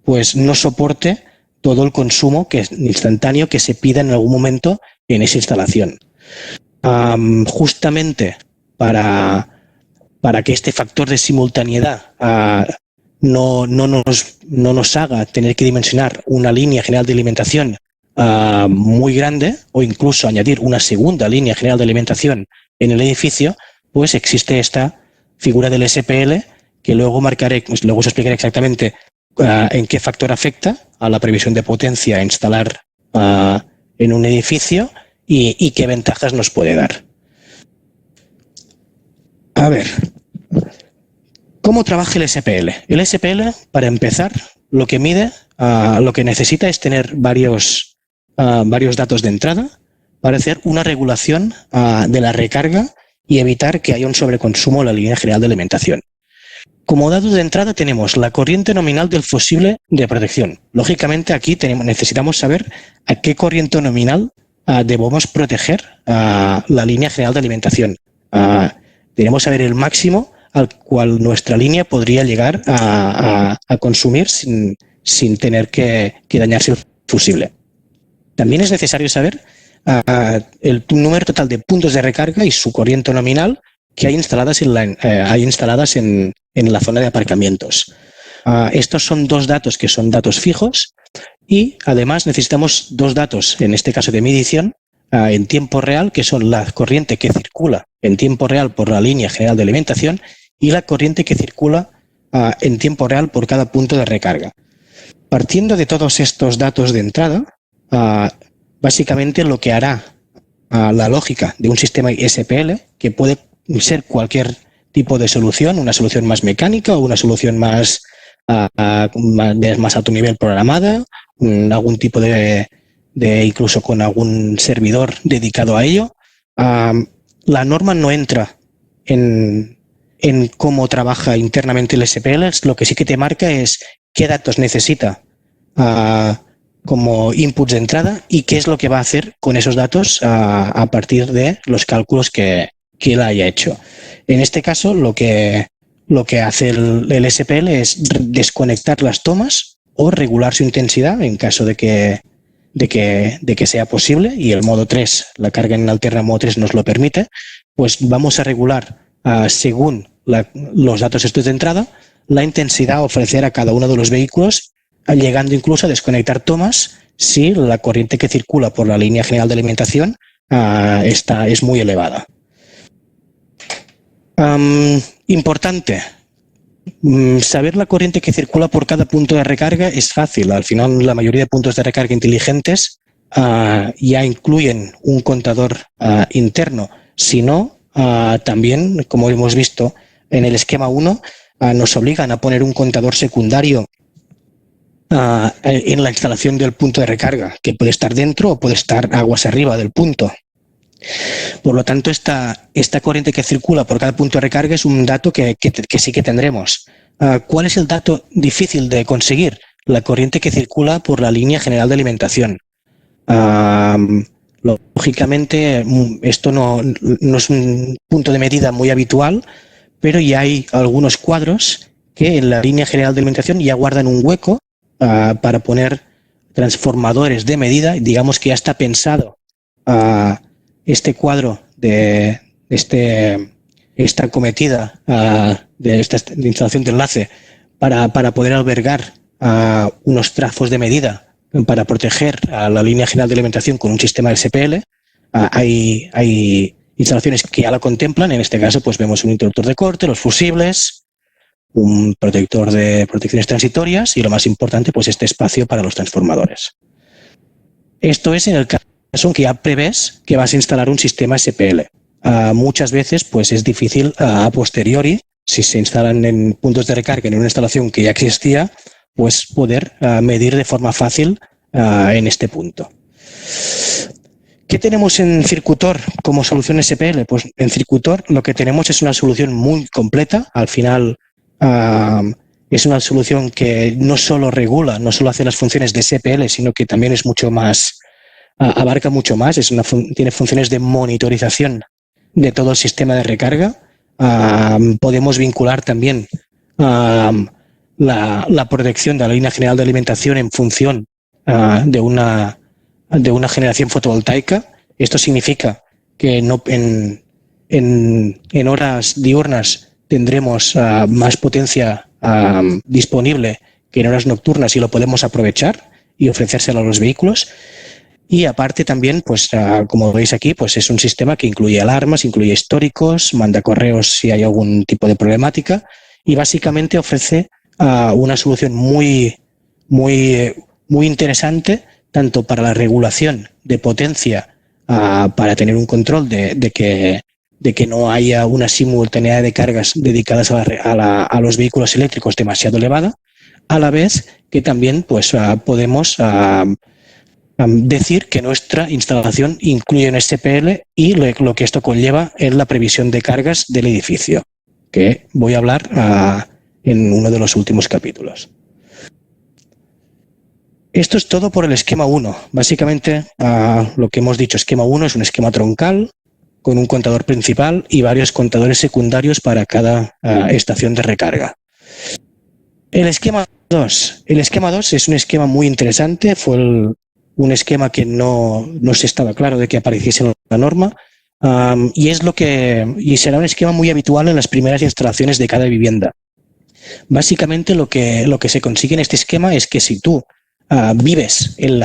pues no soporte todo el consumo instantáneo que se pida en algún momento en esa instalación. Justamente para que este factor de simultaneidad no nos haga tener que dimensionar una línea general de alimentación muy grande o incluso añadir una segunda línea general de alimentación en el edificio, pues existe esta figura del SPL que luego luego os explicaré exactamente en qué factor afecta a la previsión de potencia a instalar en un edificio y qué ventajas nos puede dar. A ver, ¿cómo trabaja el SPL? El SPL, para empezar, lo que mide, lo que necesita es tener varios datos de entrada para hacer una regulación de la recarga y evitar que haya un sobreconsumo en la línea general de alimentación. Como datos de entrada tenemos la corriente nominal del fusible de protección. Lógicamente aquí necesitamos saber a qué corriente nominal debemos proteger la línea general de alimentación. Debemos saber el máximo al cual nuestra línea podría llegar a consumir sin tener que dañarse el fusible. También es necesario saber el número total de puntos de recarga y su corriente nominal que hay instaladas en la zona de aparcamientos. Estos son dos datos que son datos fijos y además necesitamos dos datos, en este caso de medición, en tiempo real, que son la corriente que circula en tiempo real por la línea general de alimentación y la corriente que circula en tiempo real por cada punto de recarga. Partiendo de todos estos datos de entrada, básicamente lo que hará la lógica de un sistema SPL, que puede ser cualquier tipo de solución, una solución más mecánica o una solución más alto nivel programada, algún tipo de incluso con algún servidor dedicado a ello. La norma no entra en cómo trabaja internamente el SPL, lo que sí que te marca es qué datos necesita como inputs de entrada y qué es lo que va a hacer con esos datos a partir de los cálculos que él haya hecho. En este caso, lo que hace el SPL es desconectar las tomas o regular su intensidad en caso de que sea posible, y el modo 3, la carga en alterna modo 3 nos lo permite. Pues vamos a regular según los datos estos de entrada la intensidad a ofrecer a cada uno de los vehículos, llegando incluso a desconectar tomas si la corriente que circula por la línea general de alimentación es muy elevada. Importante, saber la corriente que circula por cada punto de recarga es fácil. Al final, la mayoría de puntos de recarga inteligentes ya incluyen un contador interno. Si no, también, como hemos visto en el esquema 1, nos obligan a poner un contador secundario en la instalación del punto de recarga, que puede estar dentro o puede estar aguas arriba del punto. Por lo tanto, esta corriente que circula por cada punto de recarga es un dato que sí que tendremos. ¿Cuál es el dato difícil de conseguir? La corriente que circula por la línea general de alimentación. Lógicamente, esto no es un punto de medida muy habitual, pero ya hay algunos cuadros que en la línea general de alimentación ya guardan un hueco para poner transformadores de medida. Digamos que ya está pensado este cuadro de esta cometida de instalación de enlace para poder albergar unos trazos de medida para proteger a la línea general de alimentación con un sistema SPL. Hay instalaciones que ya la contemplan. En este caso, pues vemos un interruptor de corte, los fusibles, un protector de protecciones transitorias y, lo más importante, pues este espacio para los transformadores. Esto es en el caso en que ya prevés que vas a instalar un sistema SPL. Muchas veces pues es difícil a posteriori, si se instalan en puntos de recarga en una instalación que ya existía, pues poder medir de forma fácil en este punto. ¿Qué tenemos en Circutor como solución SPL? Pues en Circutor lo que tenemos es una solución muy completa. Al final es una solución que no solo regula, no solo hace las funciones de SPL, sino que también es mucho más, abarca mucho más. Tiene funciones de monitorización de todo el sistema de recarga. Podemos vincular también la protección de la línea general de alimentación en función de una generación fotovoltaica. Esto significa que no, en horas diurnas tendremos más potencia disponible que en horas nocturnas y lo podemos aprovechar y ofrecérselo a los vehículos. Y aparte también, pues como veis aquí, pues es un sistema que incluye alarmas, incluye históricos, manda correos si hay algún tipo de problemática y básicamente ofrece una solución muy interesante tanto para la regulación de potencia, para tener un control de que no haya una simultaneidad de cargas dedicadas a los vehículos eléctricos demasiado elevada, a la vez que también pues podemos decir que nuestra instalación incluye un SPL y lo que esto conlleva es la previsión de cargas del edificio, que voy a hablar en uno de los últimos capítulos. Esto es todo por el esquema 1. Básicamente, lo que hemos dicho, esquema 1 es un esquema troncal con un contador principal y varios contadores secundarios para cada estación de recarga. El esquema 2. El esquema 2 es un esquema muy interesante. Fue un esquema que no se estaba claro de que apareciese en la norma y será un esquema muy habitual en las primeras instalaciones de cada vivienda. Básicamente lo que se consigue en este esquema es que si tú vives en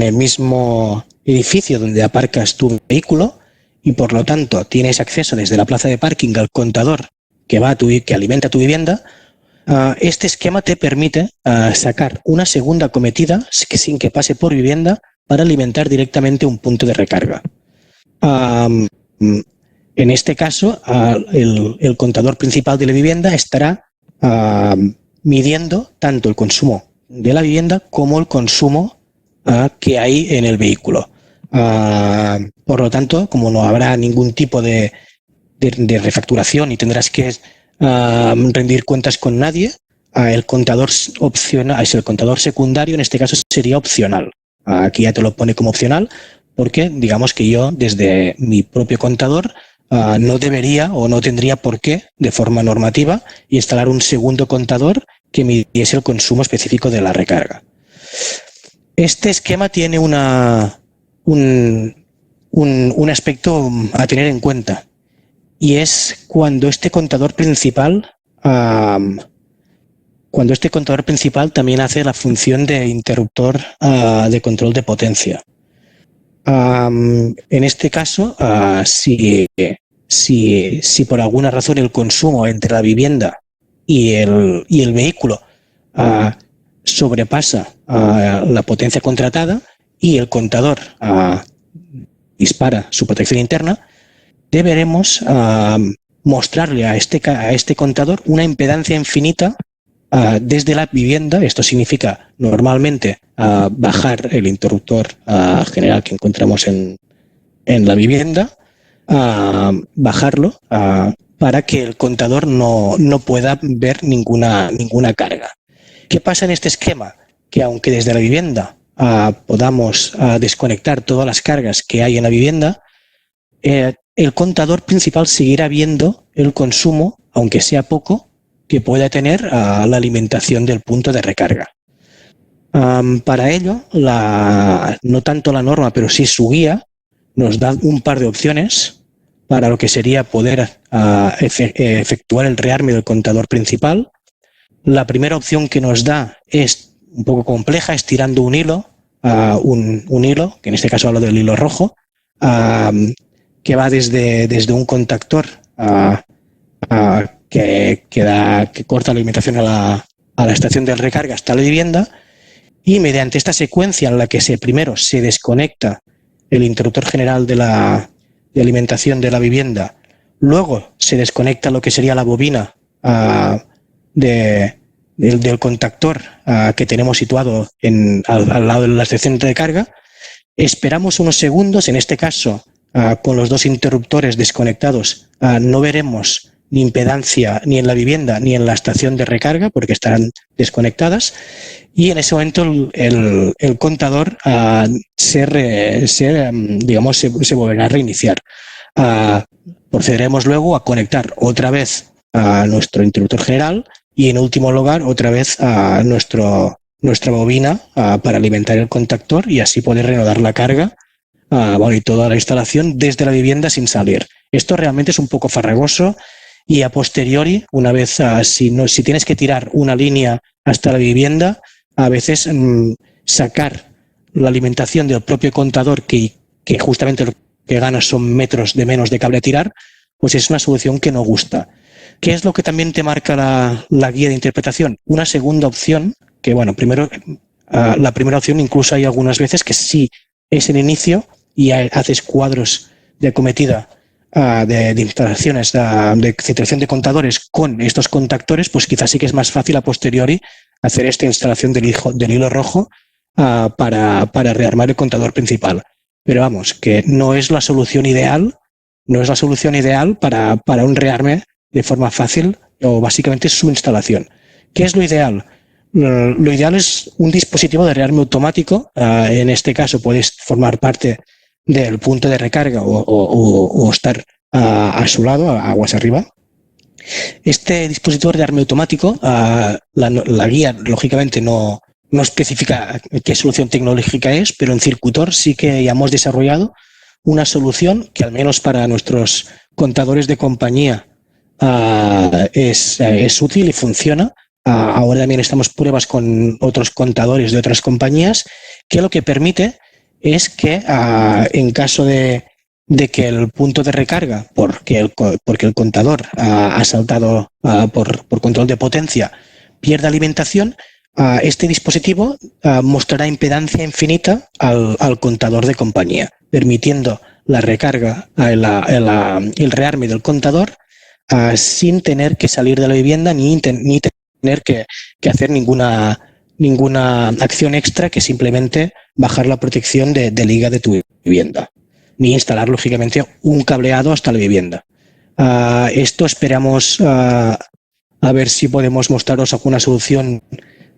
el mismo edificio donde aparcas tu vehículo y por lo tanto tienes acceso desde la plaza de parking al contador que alimenta tu vivienda, este esquema te permite sacar una segunda cometida sin que pase por vivienda para alimentar directamente un punto de recarga. En este caso, el contador principal de la vivienda estará midiendo tanto el consumo de la vivienda como el consumo que hay en el vehículo. Por lo tanto, como no habrá ningún tipo de refacturación y tendrás que rendir cuentas con nadie, el contador opcional, el contador secundario en este caso sería opcional. Aquí ya te lo pone como opcional porque digamos que yo desde mi propio contador no debería o no tendría por qué de forma normativa instalar un segundo contador que midiese el consumo específico de la recarga. Este esquema tiene un aspecto a tener en cuenta y es cuando este contador principal también hace la función de interruptor de control de potencia. En este caso, si por alguna razón el consumo entre la vivienda y el vehículo sobrepasa la potencia contratada y el contador dispara su protección interna, deberemos mostrarle a este contador una impedancia infinita desde la vivienda. Esto significa normalmente bajar el interruptor general que encontramos en la vivienda, bajarlo para que el contador no pueda ver ninguna carga. ¿Qué pasa en este esquema? Que aunque desde la vivienda podamos desconectar todas las cargas que hay en la vivienda, el contador principal seguirá viendo el consumo, aunque sea poco, que pueda tener la alimentación del punto de recarga. Para ello, no tanto la norma, pero sí su guía, nos da un par de opciones para lo que sería poder efectuar el rearme del contador principal. La primera opción que nos da es un poco compleja, estirando un hilo, un hilo, que en este caso hablo del hilo rojo, que va desde un contactor que corta la alimentación a la estación de recarga hasta la vivienda, y mediante esta secuencia en la que primero se desconecta el interruptor general de alimentación de la vivienda, luego se desconecta lo que sería la bobina del contactor que tenemos situado al lado de la estación de carga, esperamos unos segundos, en este caso con los dos interruptores desconectados no veremos ni impedancia ni en la vivienda ni en la estación de recarga porque estarán desconectadas, y en ese momento el contador se volverá a reiniciar. Procederemos luego a conectar otra vez a nuestro interruptor general y en último lugar otra vez a nuestra bobina para alimentar el contactor y así poder reanudar la carga y toda la instalación desde la vivienda sin salir. Esto realmente es un poco farragoso y a posteriori, una vez si tienes que tirar una línea hasta la vivienda, a veces sacar la alimentación del propio contador que justamente lo que gana son metros de menos de cable a tirar, pues es una solución que no gusta. ¿Qué es lo que también te marca la guía de interpretación? Una segunda opción, que bueno, primero la primera opción incluso hay algunas veces que sí es el inicio y haces cuadros de acometida de instalaciones de centralización de contadores con estos contactores, pues quizás sí que es más fácil a posteriori hacer esta instalación del hilo rojo para rearmar el contador principal. Pero vamos, que no es la solución ideal, para un rearme de forma fácil, o básicamente su instalación. ¿Qué es lo ideal? Lo ideal es un dispositivo de rearme automático. En este caso puedes formar parte del punto de recarga o estar a su lado, aguas arriba. Este dispositivo de rearme automático, la guía lógicamente no especifica qué solución tecnológica es, pero en Circutor sí que ya hemos desarrollado una solución que al menos para nuestros contadores de compañía es útil y funciona. Ahora también estamos pruebas con otros contadores de otras compañías, que lo que permite es que en caso de que el punto de recarga, porque el contador ha saltado por control de potencia, pierda alimentación, este dispositivo mostrará impedancia infinita al contador de compañía, permitiendo la recarga, el rearme del contador sin tener que salir de la vivienda ni tener que hacer ninguna acción extra que simplemente bajar la protección de liga de tu vivienda, ni instalar lógicamente un cableado hasta la vivienda. Esto esperamos a ver si podemos mostraros alguna solución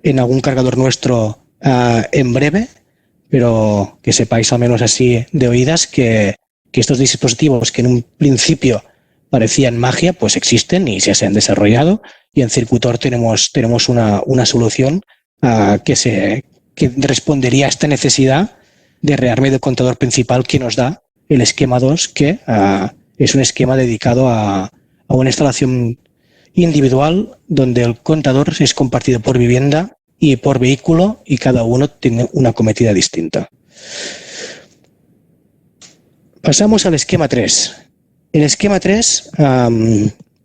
en algún cargador nuestro en breve, pero que sepáis al menos así de oídas que estos dispositivos que en un principio parecían magia, pues existen y se han desarrollado, y en Circutor tenemos una solución que respondería a esta necesidad de rearme del contador principal que nos da el esquema 2, que es un esquema dedicado a una instalación individual donde el contador es compartido por vivienda y por vehículo y cada uno tiene una acometida distinta. Pasamos al esquema 3. El esquema 3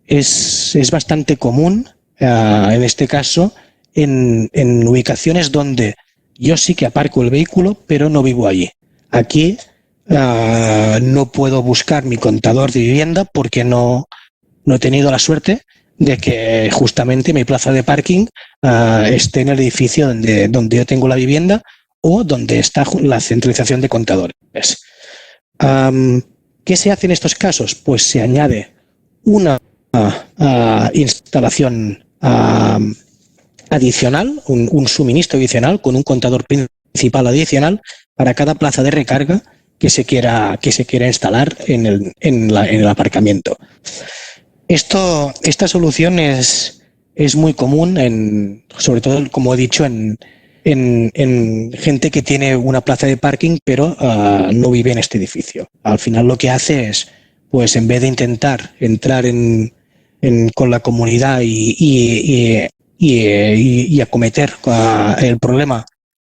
es bastante común, en este caso, en ubicaciones donde yo sí que aparco el vehículo, pero no vivo allí. Aquí no puedo buscar mi contador de vivienda porque no he tenido la suerte de que justamente mi plaza de parking esté en el edificio donde yo tengo la vivienda o donde está la centralización de contadores. ¿Qué se hace en estos casos? Pues se añade una instalación adicional, un suministro adicional con un contador principal adicional para cada plaza de recarga que se quiera instalar en el aparcamiento. Esta solución es muy común, sobre todo, como he dicho, en gente que tiene una plaza de parking pero no vive en este edificio. Al final lo que hace es pues en vez de intentar entrar con la comunidad y acometer el problema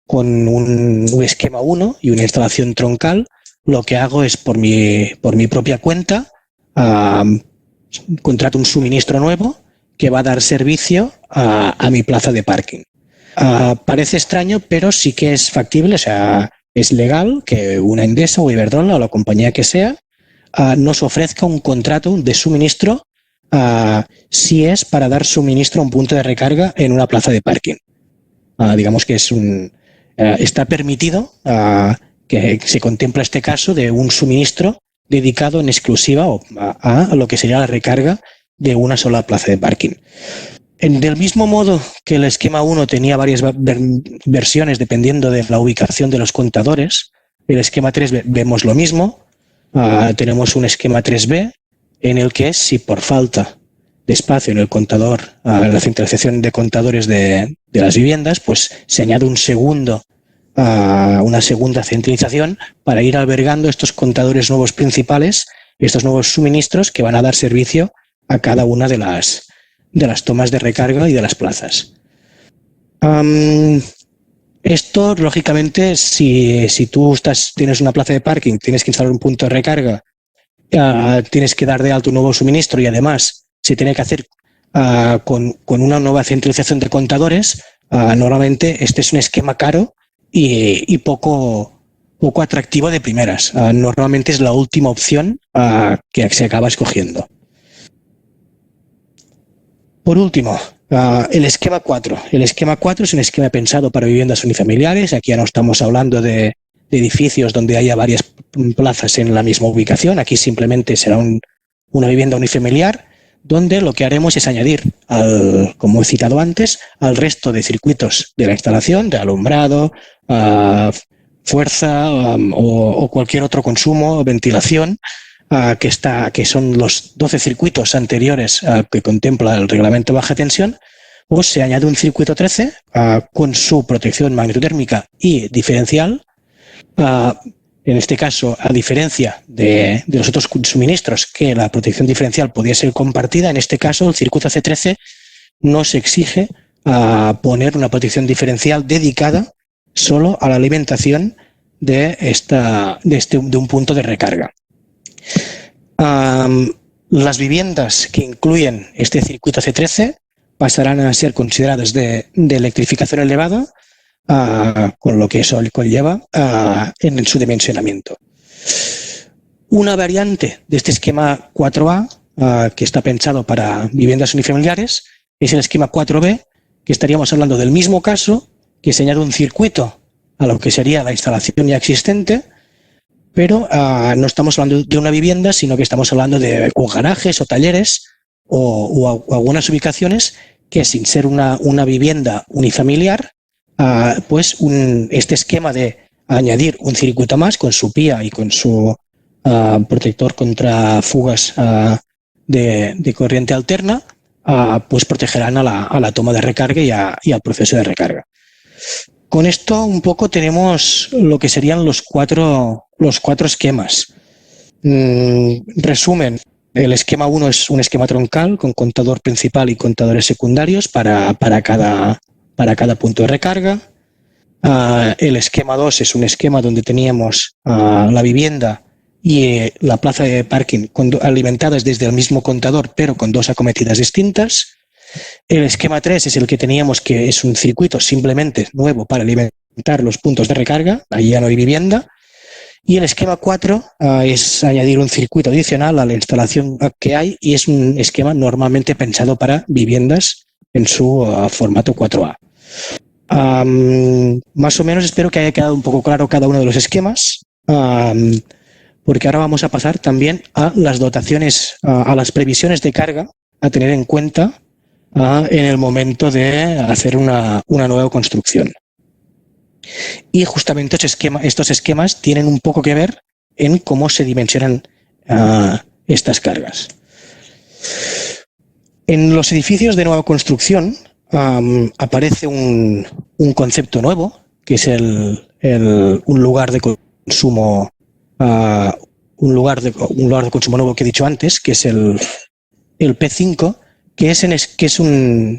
con un esquema 1 y una instalación troncal, lo que hago es por mi propia cuenta contrato un suministro nuevo que va a dar servicio a mi plaza de parking. Parece extraño, pero sí que es factible, o sea, es legal que una Endesa o Iberdrola o la compañía que sea nos ofrezca un contrato de suministro si es para dar suministro a un punto de recarga en una plaza de parking. Digamos que está permitido que se contempla este caso de un suministro dedicado en exclusiva a lo que sería la recarga de una sola plaza de parking. Del mismo modo que el esquema 1 tenía varias versiones dependiendo de la ubicación de los contadores, el esquema 3 vemos lo mismo. Tenemos un esquema 3B en el que si por falta de espacio en el contador, la centralización de contadores de las viviendas, pues se añade una segunda centralización para ir albergando estos contadores nuevos principales, estos nuevos suministros que van a dar servicio a cada una de las tomas de recarga y de las plazas. Esto, lógicamente, si tú tienes una plaza de parking, tienes que instalar un punto de recarga, tienes que dar de alto un nuevo suministro y además se tiene que hacer con una nueva centralización de contadores, normalmente este es un esquema caro y poco atractivo de primeras. Normalmente es la última opción que se acaba escogiendo. Por último, el esquema 4. El esquema 4 es un esquema pensado para viviendas unifamiliares. Aquí ya no estamos hablando de edificios donde haya varias plazas en la misma ubicación. Aquí simplemente será una vivienda unifamiliar donde lo que haremos es añadir, como he citado antes, al resto de circuitos de la instalación, de alumbrado, fuerza o cualquier otro consumo o ventilación, que son los 12 circuitos anteriores que contempla el reglamento de baja tensión, pues se añade un circuito 13 con su protección magnetotérmica y diferencial. En este caso, a diferencia de los otros suministros que la protección diferencial podía ser compartida, en este caso el circuito C13 no se exige poner una protección diferencial dedicada solo a la alimentación de un punto de recarga. Las viviendas que incluyen este circuito C13 pasarán a ser consideradas de electrificación elevada, con lo que eso conlleva en su dimensionamiento. Una variante de este esquema 4A, que está pensado para viviendas unifamiliares, es el esquema 4B, que estaríamos hablando del mismo caso, que se añade un circuito a lo que sería la instalación ya existente, pero no estamos hablando de una vivienda, sino que estamos hablando de garajes o talleres o algunas ubicaciones que, sin ser una vivienda unifamiliar, pues este esquema de añadir un circuito más con su PIA y con su protector contra fugas de corriente alterna, pues protegerán a la toma de recarga y al proceso de recarga. Con esto un poco tenemos lo que serían los cuatro esquemas. Resumen, el esquema 1 es un esquema troncal con contador principal y contadores secundarios para cada punto de recarga. El esquema 2 es un esquema donde teníamos la vivienda y la plaza de parking alimentadas desde el mismo contador, pero con dos acometidas distintas. El esquema 3 es el que teníamos, que es un circuito simplemente nuevo para alimentar los puntos de recarga, ahí ya no hay vivienda. Y el esquema 4 es añadir un circuito adicional a la instalación que hay, y es un esquema normalmente pensado para viviendas en su formato 4A. Más o menos espero que haya quedado un poco claro cada uno de los esquemas, porque ahora vamos a pasar también a las dotaciones, a las previsiones de carga a tener en cuenta en el momento de hacer una nueva construcción. Y justamente estos esquemas tienen un poco que ver en cómo se dimensionan estas cargas. En los edificios de nueva construcción aparece un concepto nuevo, que es un lugar de consumo un lugar de consumo nuevo que he dicho antes, que es el P5, que es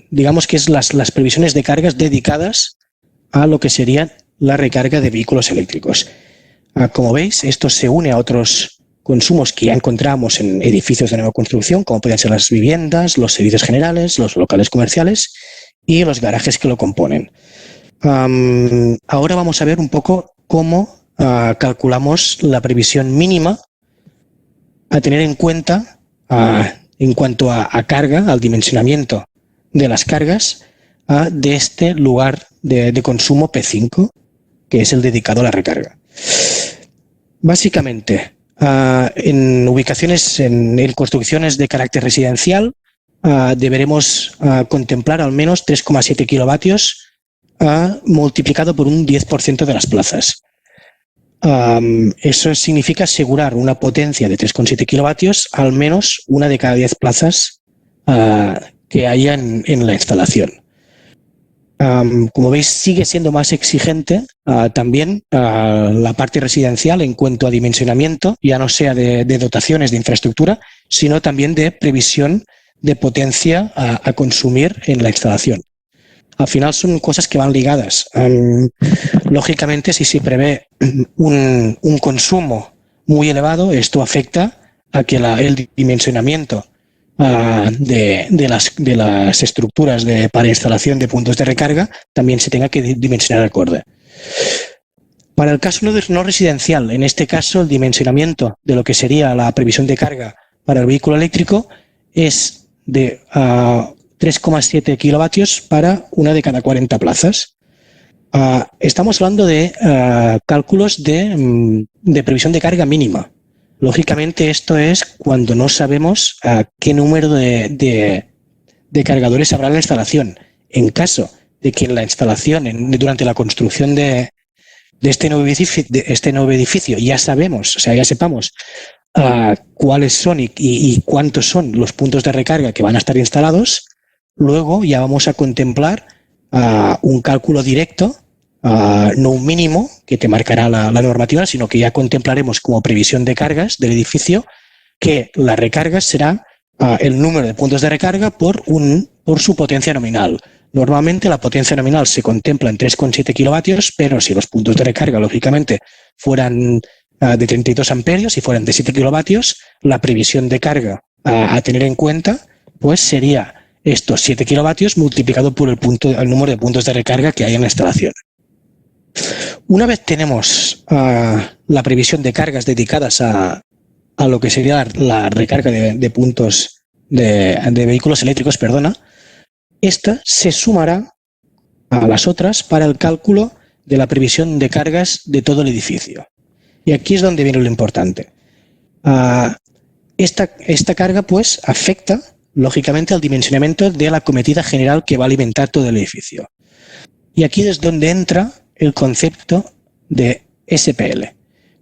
digamos que es las previsiones de cargas dedicadas a lo que sería la recarga de vehículos eléctricos. Como veis, esto se une a otros consumos que ya encontramos en edificios de nueva construcción, como pueden ser las viviendas, los servicios generales, los locales comerciales y los garajes que lo componen. Ahora vamos a ver un poco cómo calculamos la previsión mínima a tener en cuenta en cuanto a carga, al dimensionamiento de las cargas de este lugar de consumo P5, que es el dedicado a la recarga. Básicamente, en ubicaciones, en construcciones de carácter residencial, deberemos contemplar al menos 3,7 kilovatios multiplicado por un 10% de las plazas. Eso significa asegurar una potencia de 3,7 kilovatios, al menos una de cada 10 plazas que haya en la instalación. Como veis, sigue siendo más exigente también la parte residencial en cuanto a dimensionamiento, ya no sea de dotaciones de infraestructura, sino también de previsión de potencia a consumir en la instalación. Al final son cosas que van ligadas. Lógicamente, si se prevé un consumo muy elevado, esto afecta a que el dimensionamiento de las estructuras para instalación de puntos de recarga también se tenga que dimensionar acorde. Para el caso no residencial, en este caso el dimensionamiento de lo que sería la previsión de carga para el vehículo eléctrico es de 3,7 kilovatios para una de cada 40 plazas. Estamos hablando de cálculos de previsión de carga mínima. Lógicamente, esto es cuando no sabemos qué número de cargadores habrá en la instalación. En caso de que en la instalación, durante la construcción de este nuevo edificio, ya sepamos cuáles son y cuántos son los puntos de recarga que van a estar instalados, luego ya vamos a contemplar un cálculo directo, no un mínimo que te marcará la normativa, sino que ya contemplaremos como previsión de cargas del edificio que la recarga será el número de puntos de recarga por su potencia nominal. Normalmente la potencia nominal se contempla en 3,7 kilovatios, pero si los puntos de recarga, lógicamente, fueran de 32 amperios y fueran de 7 kilovatios, la previsión de carga a tener en cuenta pues sería estos 7 kilovatios multiplicado por el número de puntos de recarga que hay en la instalación. Una vez tenemos la previsión de cargas dedicadas a lo que sería la recarga de puntos de vehículos eléctricos, esta se sumará a las otras para el cálculo de la previsión de cargas de todo el edificio. Y aquí es donde viene lo importante. Esta carga pues afecta lógicamente al dimensionamiento de la acometida general que va a alimentar todo el edificio. Y aquí es donde entra el concepto de SPL.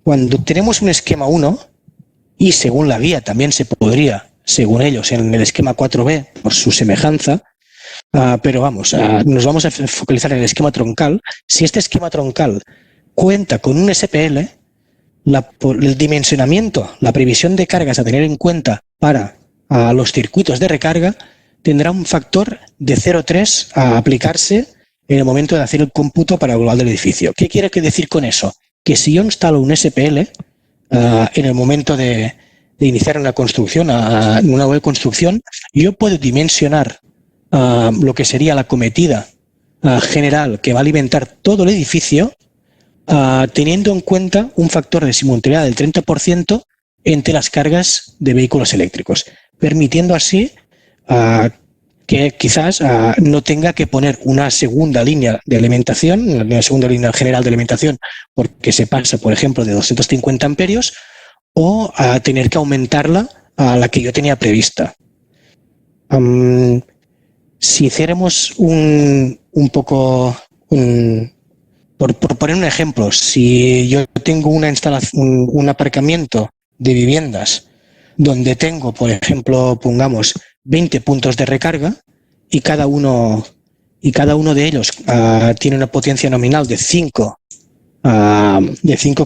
Cuando tenemos un esquema 1, y según la guía también se podría, según ellos, en el esquema 4B, por su semejanza, pero nos vamos a focalizar en el esquema troncal. Si este esquema troncal cuenta con un SPL, el dimensionamiento, la previsión de cargas a tener en cuenta para los circuitos de recarga tendrá un factor de 0,3 a aplicarse en el momento de hacer el cómputo para el global del edificio. ¿Qué quiere decir con eso? Que si yo instalo un SPL en el momento de iniciar una construcción, una nueva construcción, yo puedo dimensionar lo que sería la acometida general que va a alimentar todo el edificio, teniendo en cuenta un factor de simultaneidad del 30% entre las cargas de vehículos eléctricos, permitiendo así que quizás no tenga que poner una segunda línea de alimentación, una segunda línea general de alimentación, porque se pasa, por ejemplo, de 250 amperios, o tener que aumentarla a la que yo tenía prevista. Si hiciéramos un poco, por poner un ejemplo, si yo tengo un aparcamiento de viviendas donde tengo, por ejemplo, pongamos 20 puntos de recarga y cada uno de ellos tiene una potencia nominal de 5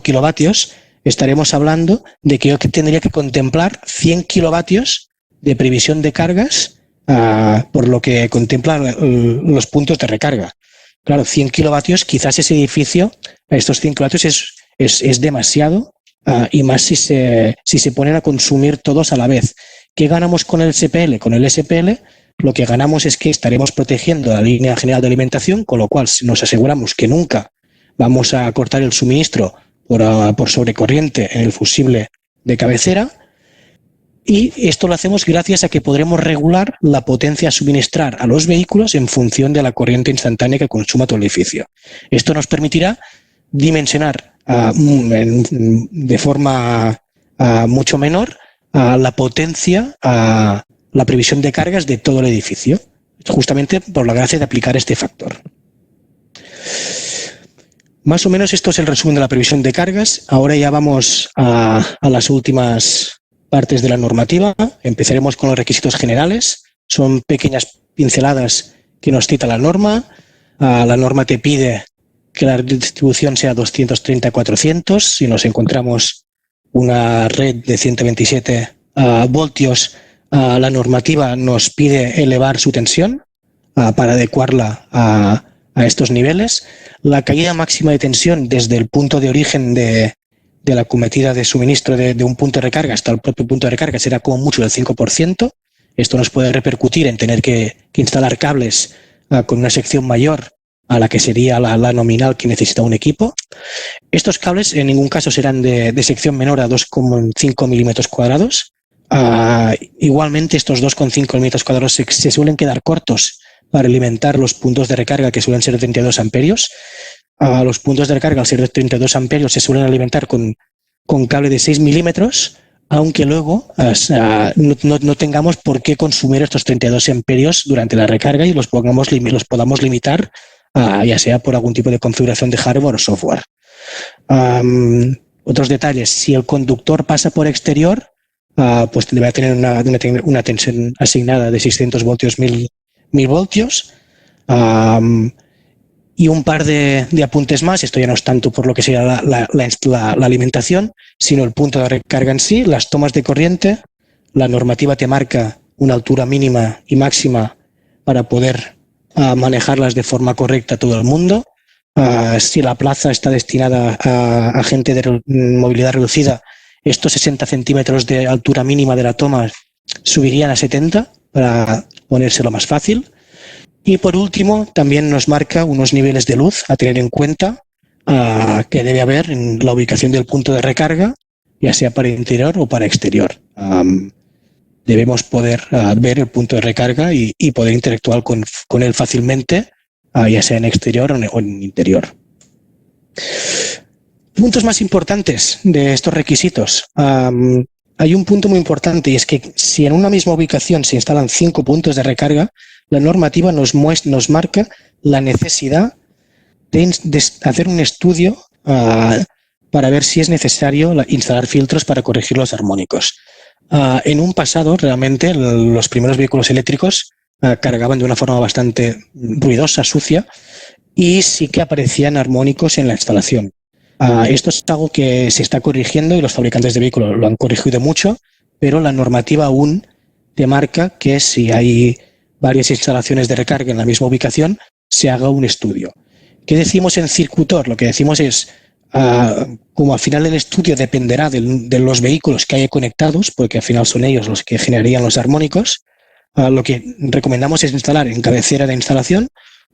kilovatios, estaremos hablando de que yo tendría que contemplar 100 kilovatios de previsión de cargas por lo que contemplan los puntos de recarga. Claro, 100 kilovatios, quizás ese edificio, estos 100 kilovatios es demasiado, y más si se ponen a consumir todos a la vez. ¿Qué ganamos con el SPL? Con el SPL lo que ganamos es que estaremos protegiendo la línea general de alimentación, con lo cual nos aseguramos que nunca vamos a cortar el suministro por sobrecorriente en el fusible de cabecera, y esto lo hacemos gracias a que podremos regular la potencia a suministrar a los vehículos en función de la corriente instantánea que consuma todo el edificio. Esto nos permitirá dimensionar de forma mucho menor la potencia, la previsión de cargas de todo el edificio, justamente por la gracia de aplicar este factor. Más o menos esto es el resumen de la previsión de cargas. Ahora ya vamos a las últimas partes de la normativa. Empezaremos con los requisitos generales. Son pequeñas pinceladas que nos cita la norma. La norma te pide que la distribución sea 230-400. Si nos encontramos una red de 127 voltios, la normativa nos pide elevar su tensión para adecuarla a estos niveles. La caída máxima de tensión desde el punto de origen de la cometida de suministro de un punto de recarga hasta el propio punto de recarga será como mucho del 5%. Esto nos puede repercutir en tener que instalar cables con una sección mayor a la que sería la nominal que necesita un equipo. Estos cables en ningún caso serán de sección menor a 2,5 milímetros cuadrados. Igualmente estos 2,5 milímetros cuadrados se suelen quedar cortos para alimentar los puntos de recarga, que suelen ser de 32 amperios. Los puntos de recarga, al ser de 32 amperios, se suelen alimentar con cable de 6 milímetros, aunque luego no tengamos por qué consumir estos 32 amperios durante la recarga y los podamos limitar, ya sea por algún tipo de configuración de hardware o software. Otros detalles: si el conductor pasa por exterior, pues debe tener una tensión asignada de 600 voltios, 1000 voltios. Y un par de apuntes más. Esto ya no es tanto por lo que sería la alimentación, sino el punto de recarga en sí, las tomas de corriente. La normativa te marca una altura mínima y máxima para poder manejarlas de forma correcta a todo el mundo. Si la plaza está destinada a gente de movilidad reducida, estos 60 centímetros de altura mínima de la toma subirían a 70 para ponérselo más fácil. Y por último, también nos marca unos niveles de luz a tener en cuenta que debe haber en la ubicación del punto de recarga, ya sea para interior o para exterior. Debemos poder ver el punto de recarga y poder interactuar con él fácilmente, ya sea en exterior o en interior. Puntos más importantes de estos requisitos. Hay un punto muy importante, y es que si en una misma ubicación se instalan 5 puntos de recarga, la normativa nos marca la necesidad de hacer un estudio para ver si es necesario instalar filtros para corregir los armónicos. En un pasado, realmente, los primeros vehículos eléctricos cargaban de una forma bastante ruidosa, sucia, y sí que aparecían armónicos en la instalación. Esto es algo que se está corrigiendo y los fabricantes de vehículos lo han corregido mucho, pero la normativa aún te marca que si hay varias instalaciones de recarga en la misma ubicación, se haga un estudio. ¿Qué decimos en Circutor? Lo que decimos es, como al final el estudio dependerá de los vehículos que haya conectados, porque al final son ellos los que generarían los armónicos, lo que recomendamos es instalar en cabecera de instalación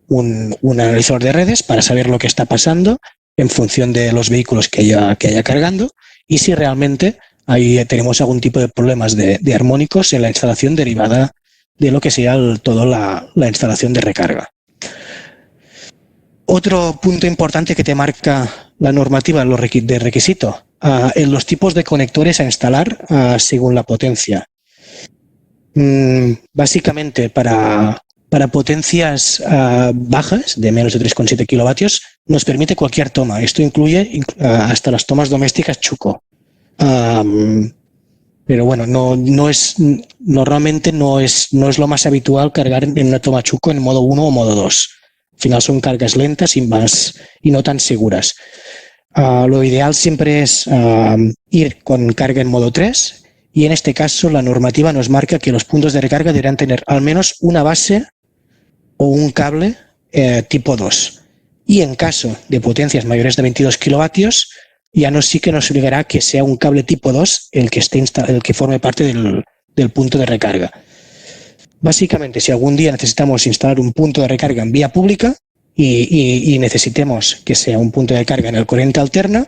un analizador de redes para saber lo que está pasando en función de los vehículos que haya cargando, y si realmente ahí tenemos algún tipo de problemas de armónicos en la instalación derivada de lo que sea toda la instalación de recarga. Otro punto importante que te marca la normativa de requisito, en los tipos de conectores a instalar según la potencia. Básicamente para potencias bajas, de menos de 3,7 kilovatios, nos permite cualquier toma. Esto incluye hasta las tomas domésticas Chuco. Pero bueno, normalmente no es lo más habitual cargar en una toma Chuco en modo 1 o modo 2. Al final son cargas lentas y no tan seguras. Lo ideal siempre es ir con carga en modo 3 y en este caso la normativa nos marca que los puntos de recarga deberán tener al menos una base o un cable tipo 2. Y en caso de potencias mayores de 22 kilovatios, ya sí que nos obligará a que sea un cable tipo 2 el que forme parte del punto de recarga. Básicamente, si algún día necesitamos instalar un punto de recarga en vía pública y necesitemos que sea un punto de carga en el corriente alterna,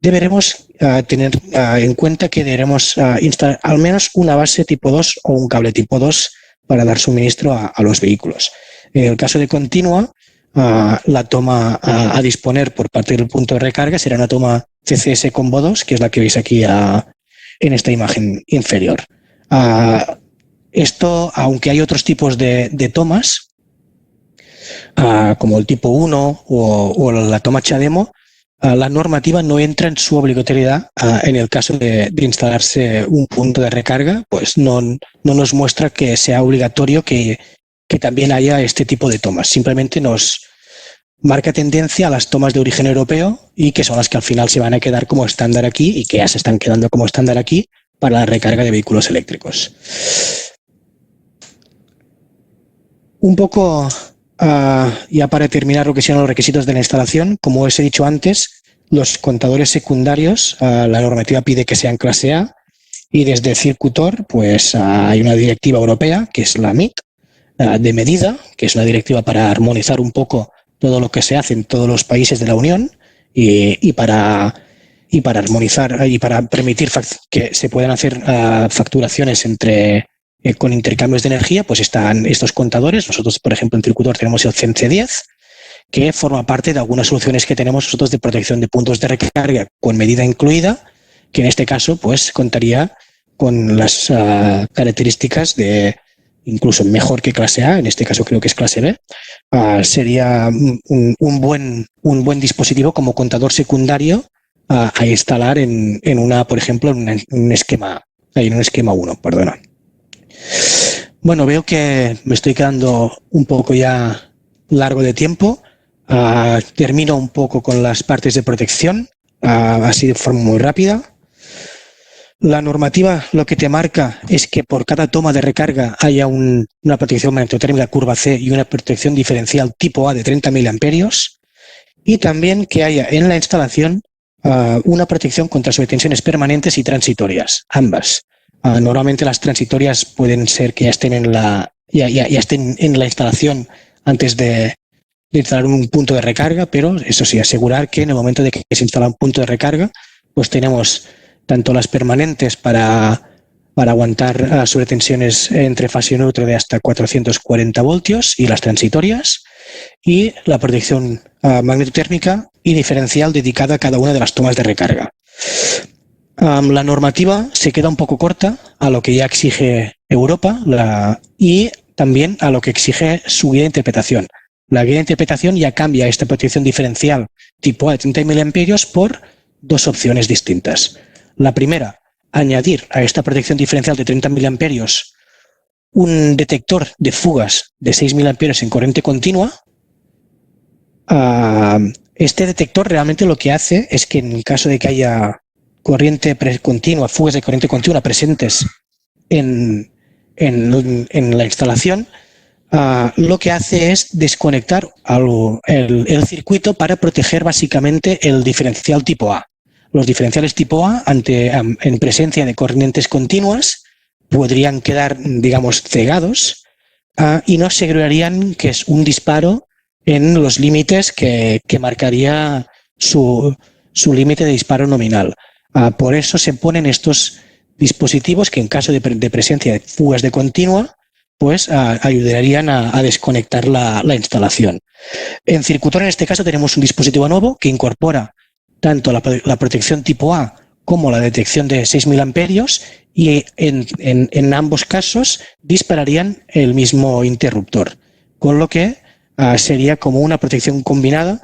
deberemos tener en cuenta que deberemos instalar al menos una base tipo 2 o un cable tipo 2 para dar suministro a los vehículos. En el caso de continua, la toma a disponer por parte del punto de recarga será una toma CCS Combo 2, que es la que veis aquí en esta imagen inferior. Esto, aunque hay otros tipos de tomas, como el tipo 1 o la toma CHAdeMO, la normativa no entra en su obligatoriedad en el caso de instalarse un punto de recarga, pues no nos muestra que sea obligatorio que también haya este tipo de tomas. Simplemente nos marca tendencia a las tomas de origen europeo y que son las que al final se van a quedar como estándar aquí y que ya se están quedando como estándar aquí para la recarga de vehículos eléctricos. Un poco ya para terminar lo que son los requisitos de la instalación, como os he dicho antes, los contadores secundarios, la normativa pide que sean clase A y desde Circutor pues hay una directiva europea que es la MIT de medida, que es una directiva para armonizar un poco todo lo que se hace en todos los países de la Unión y para armonizar y para permitir que se puedan hacer facturaciones con intercambios de energía, pues están estos contadores. Nosotros, por ejemplo, en Circutor tenemos el CENCE10, que forma parte de algunas soluciones que tenemos nosotros de protección de puntos de recarga con medida incluida, que en este caso pues contaría con las características de incluso mejor que clase A, en este caso creo que es clase B, sería un buen dispositivo como contador secundario a instalar en una, por ejemplo, en un esquema 1, perdona. Bueno, veo que me estoy quedando un poco ya largo de tiempo. Termino un poco con las partes de protección, así de forma muy rápida. La normativa lo que te marca es que por cada toma de recarga haya una protección magnetotérmica curva C y una protección diferencial tipo A de 30 miliamperios y también que haya en la instalación una protección contra sobretensiones permanentes y transitorias, ambas. Normalmente las transitorias pueden ser que ya estén estén en la instalación antes de instalar un punto de recarga, pero eso sí, asegurar que en el momento de que se instala un punto de recarga, pues tenemos tanto las permanentes para aguantar sobretensiones entre fase y neutro de hasta 440 voltios y las transitorias, y la protección magnetotérmica y diferencial dedicada a cada una de las tomas de recarga. La normativa se queda un poco corta a lo que ya exige Europa y también a lo que exige su guía de interpretación. La guía de interpretación ya cambia esta protección diferencial tipo A de 30 miliamperios por dos opciones distintas. La primera, añadir a esta protección diferencial de 30 miliamperios un detector de fugas de 6 miliamperios en corriente continua. Este detector realmente lo que hace es que en caso de que haya corriente continua, fugas de corriente continua presentes en la instalación, lo que hace es desconectar el circuito para proteger básicamente el diferencial tipo A. Los diferenciales tipo A, en presencia de corrientes continuas, podrían quedar, digamos, cegados y no asegurarían que es un disparo en los límites que marcaría su límite de disparo nominal. Por eso se ponen estos dispositivos que en caso de presencia de fugas de continua, pues ayudarían a desconectar la instalación. En Circutor, en este caso, tenemos un dispositivo nuevo que incorpora tanto la protección tipo A como la detección de 6 miliamperios y en ambos casos dispararían el mismo interruptor, con lo que sería como una protección combinada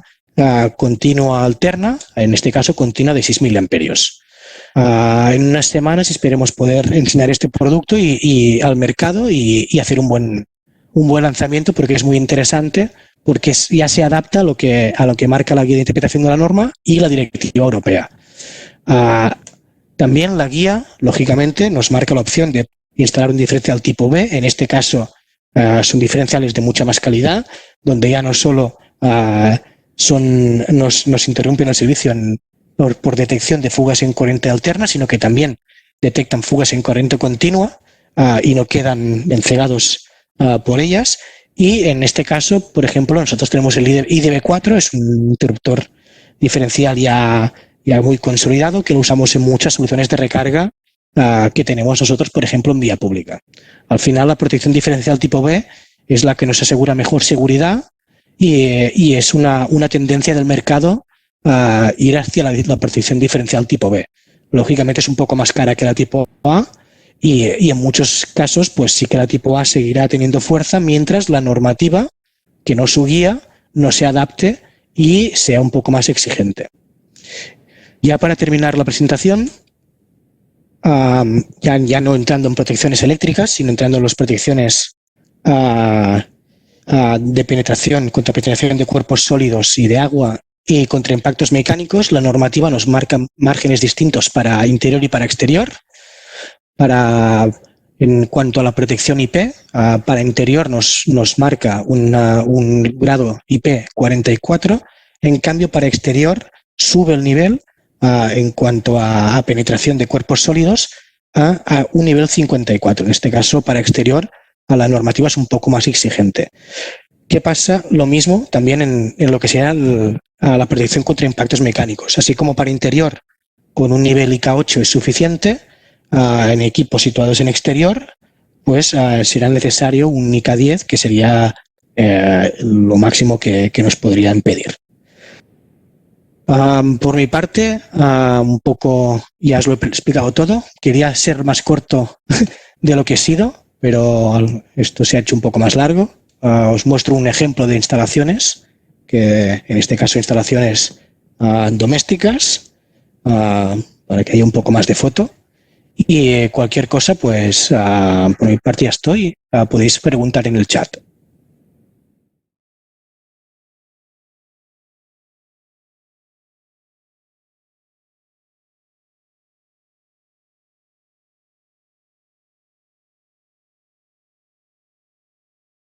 continua alterna, en este caso continua de 6 miliamperios. En unas semanas esperemos poder enseñar este producto y al mercado y hacer un buen lanzamiento porque es muy interesante porque ya se adapta a lo que marca la guía de interpretación de la norma y la directiva europea. También la guía, lógicamente, nos marca la opción de instalar un diferencial tipo B. En este caso, son diferenciales de mucha más calidad, donde ya no solo nos interrumpen el servicio por detección de fugas en corriente alterna, sino que también detectan fugas en corriente continua y no quedan encegados por ellas. Y en este caso, por ejemplo, nosotros tenemos el IDB4, es un interruptor diferencial ya muy consolidado, que lo usamos en muchas soluciones de recarga que tenemos nosotros, por ejemplo, en vía pública. Al final, la protección diferencial tipo B es la que nos asegura mejor seguridad y es una tendencia del mercado a ir hacia la protección diferencial tipo B. Lógicamente es un poco más cara que la tipo A y en muchos casos pues sí que la tipo A seguirá teniendo fuerza mientras la normativa, que no su guía, no se adapte y sea un poco más exigente. Ya para terminar la presentación, ya no entrando en protecciones eléctricas, sino entrando en las protecciones de penetración, contra penetración de cuerpos sólidos y de agua y contra impactos mecánicos, la normativa nos marca márgenes distintos para interior y para exterior. En cuanto a la protección IP, para interior nos marca un grado IP 44, en cambio para exterior sube el nivel en cuanto a penetración de cuerpos sólidos a un nivel 54. En este caso, para exterior, la normativa es un poco más exigente. ¿Qué pasa? Lo mismo también en lo que sea la protección contra impactos mecánicos. Así como para interior, con un nivel IK8 es suficiente, en equipos situados en exterior, pues será necesario un IK10, que sería lo máximo que nos podrían pedir. Por mi parte, un poco ya os lo he explicado todo. Quería ser más corto de lo que he sido, pero esto se ha hecho un poco más largo. Os muestro un ejemplo de instalaciones, que en este caso instalaciones domésticas, para que haya un poco más de foto. Y cualquier cosa, pues por mi parte ya estoy. Podéis preguntar en el chat.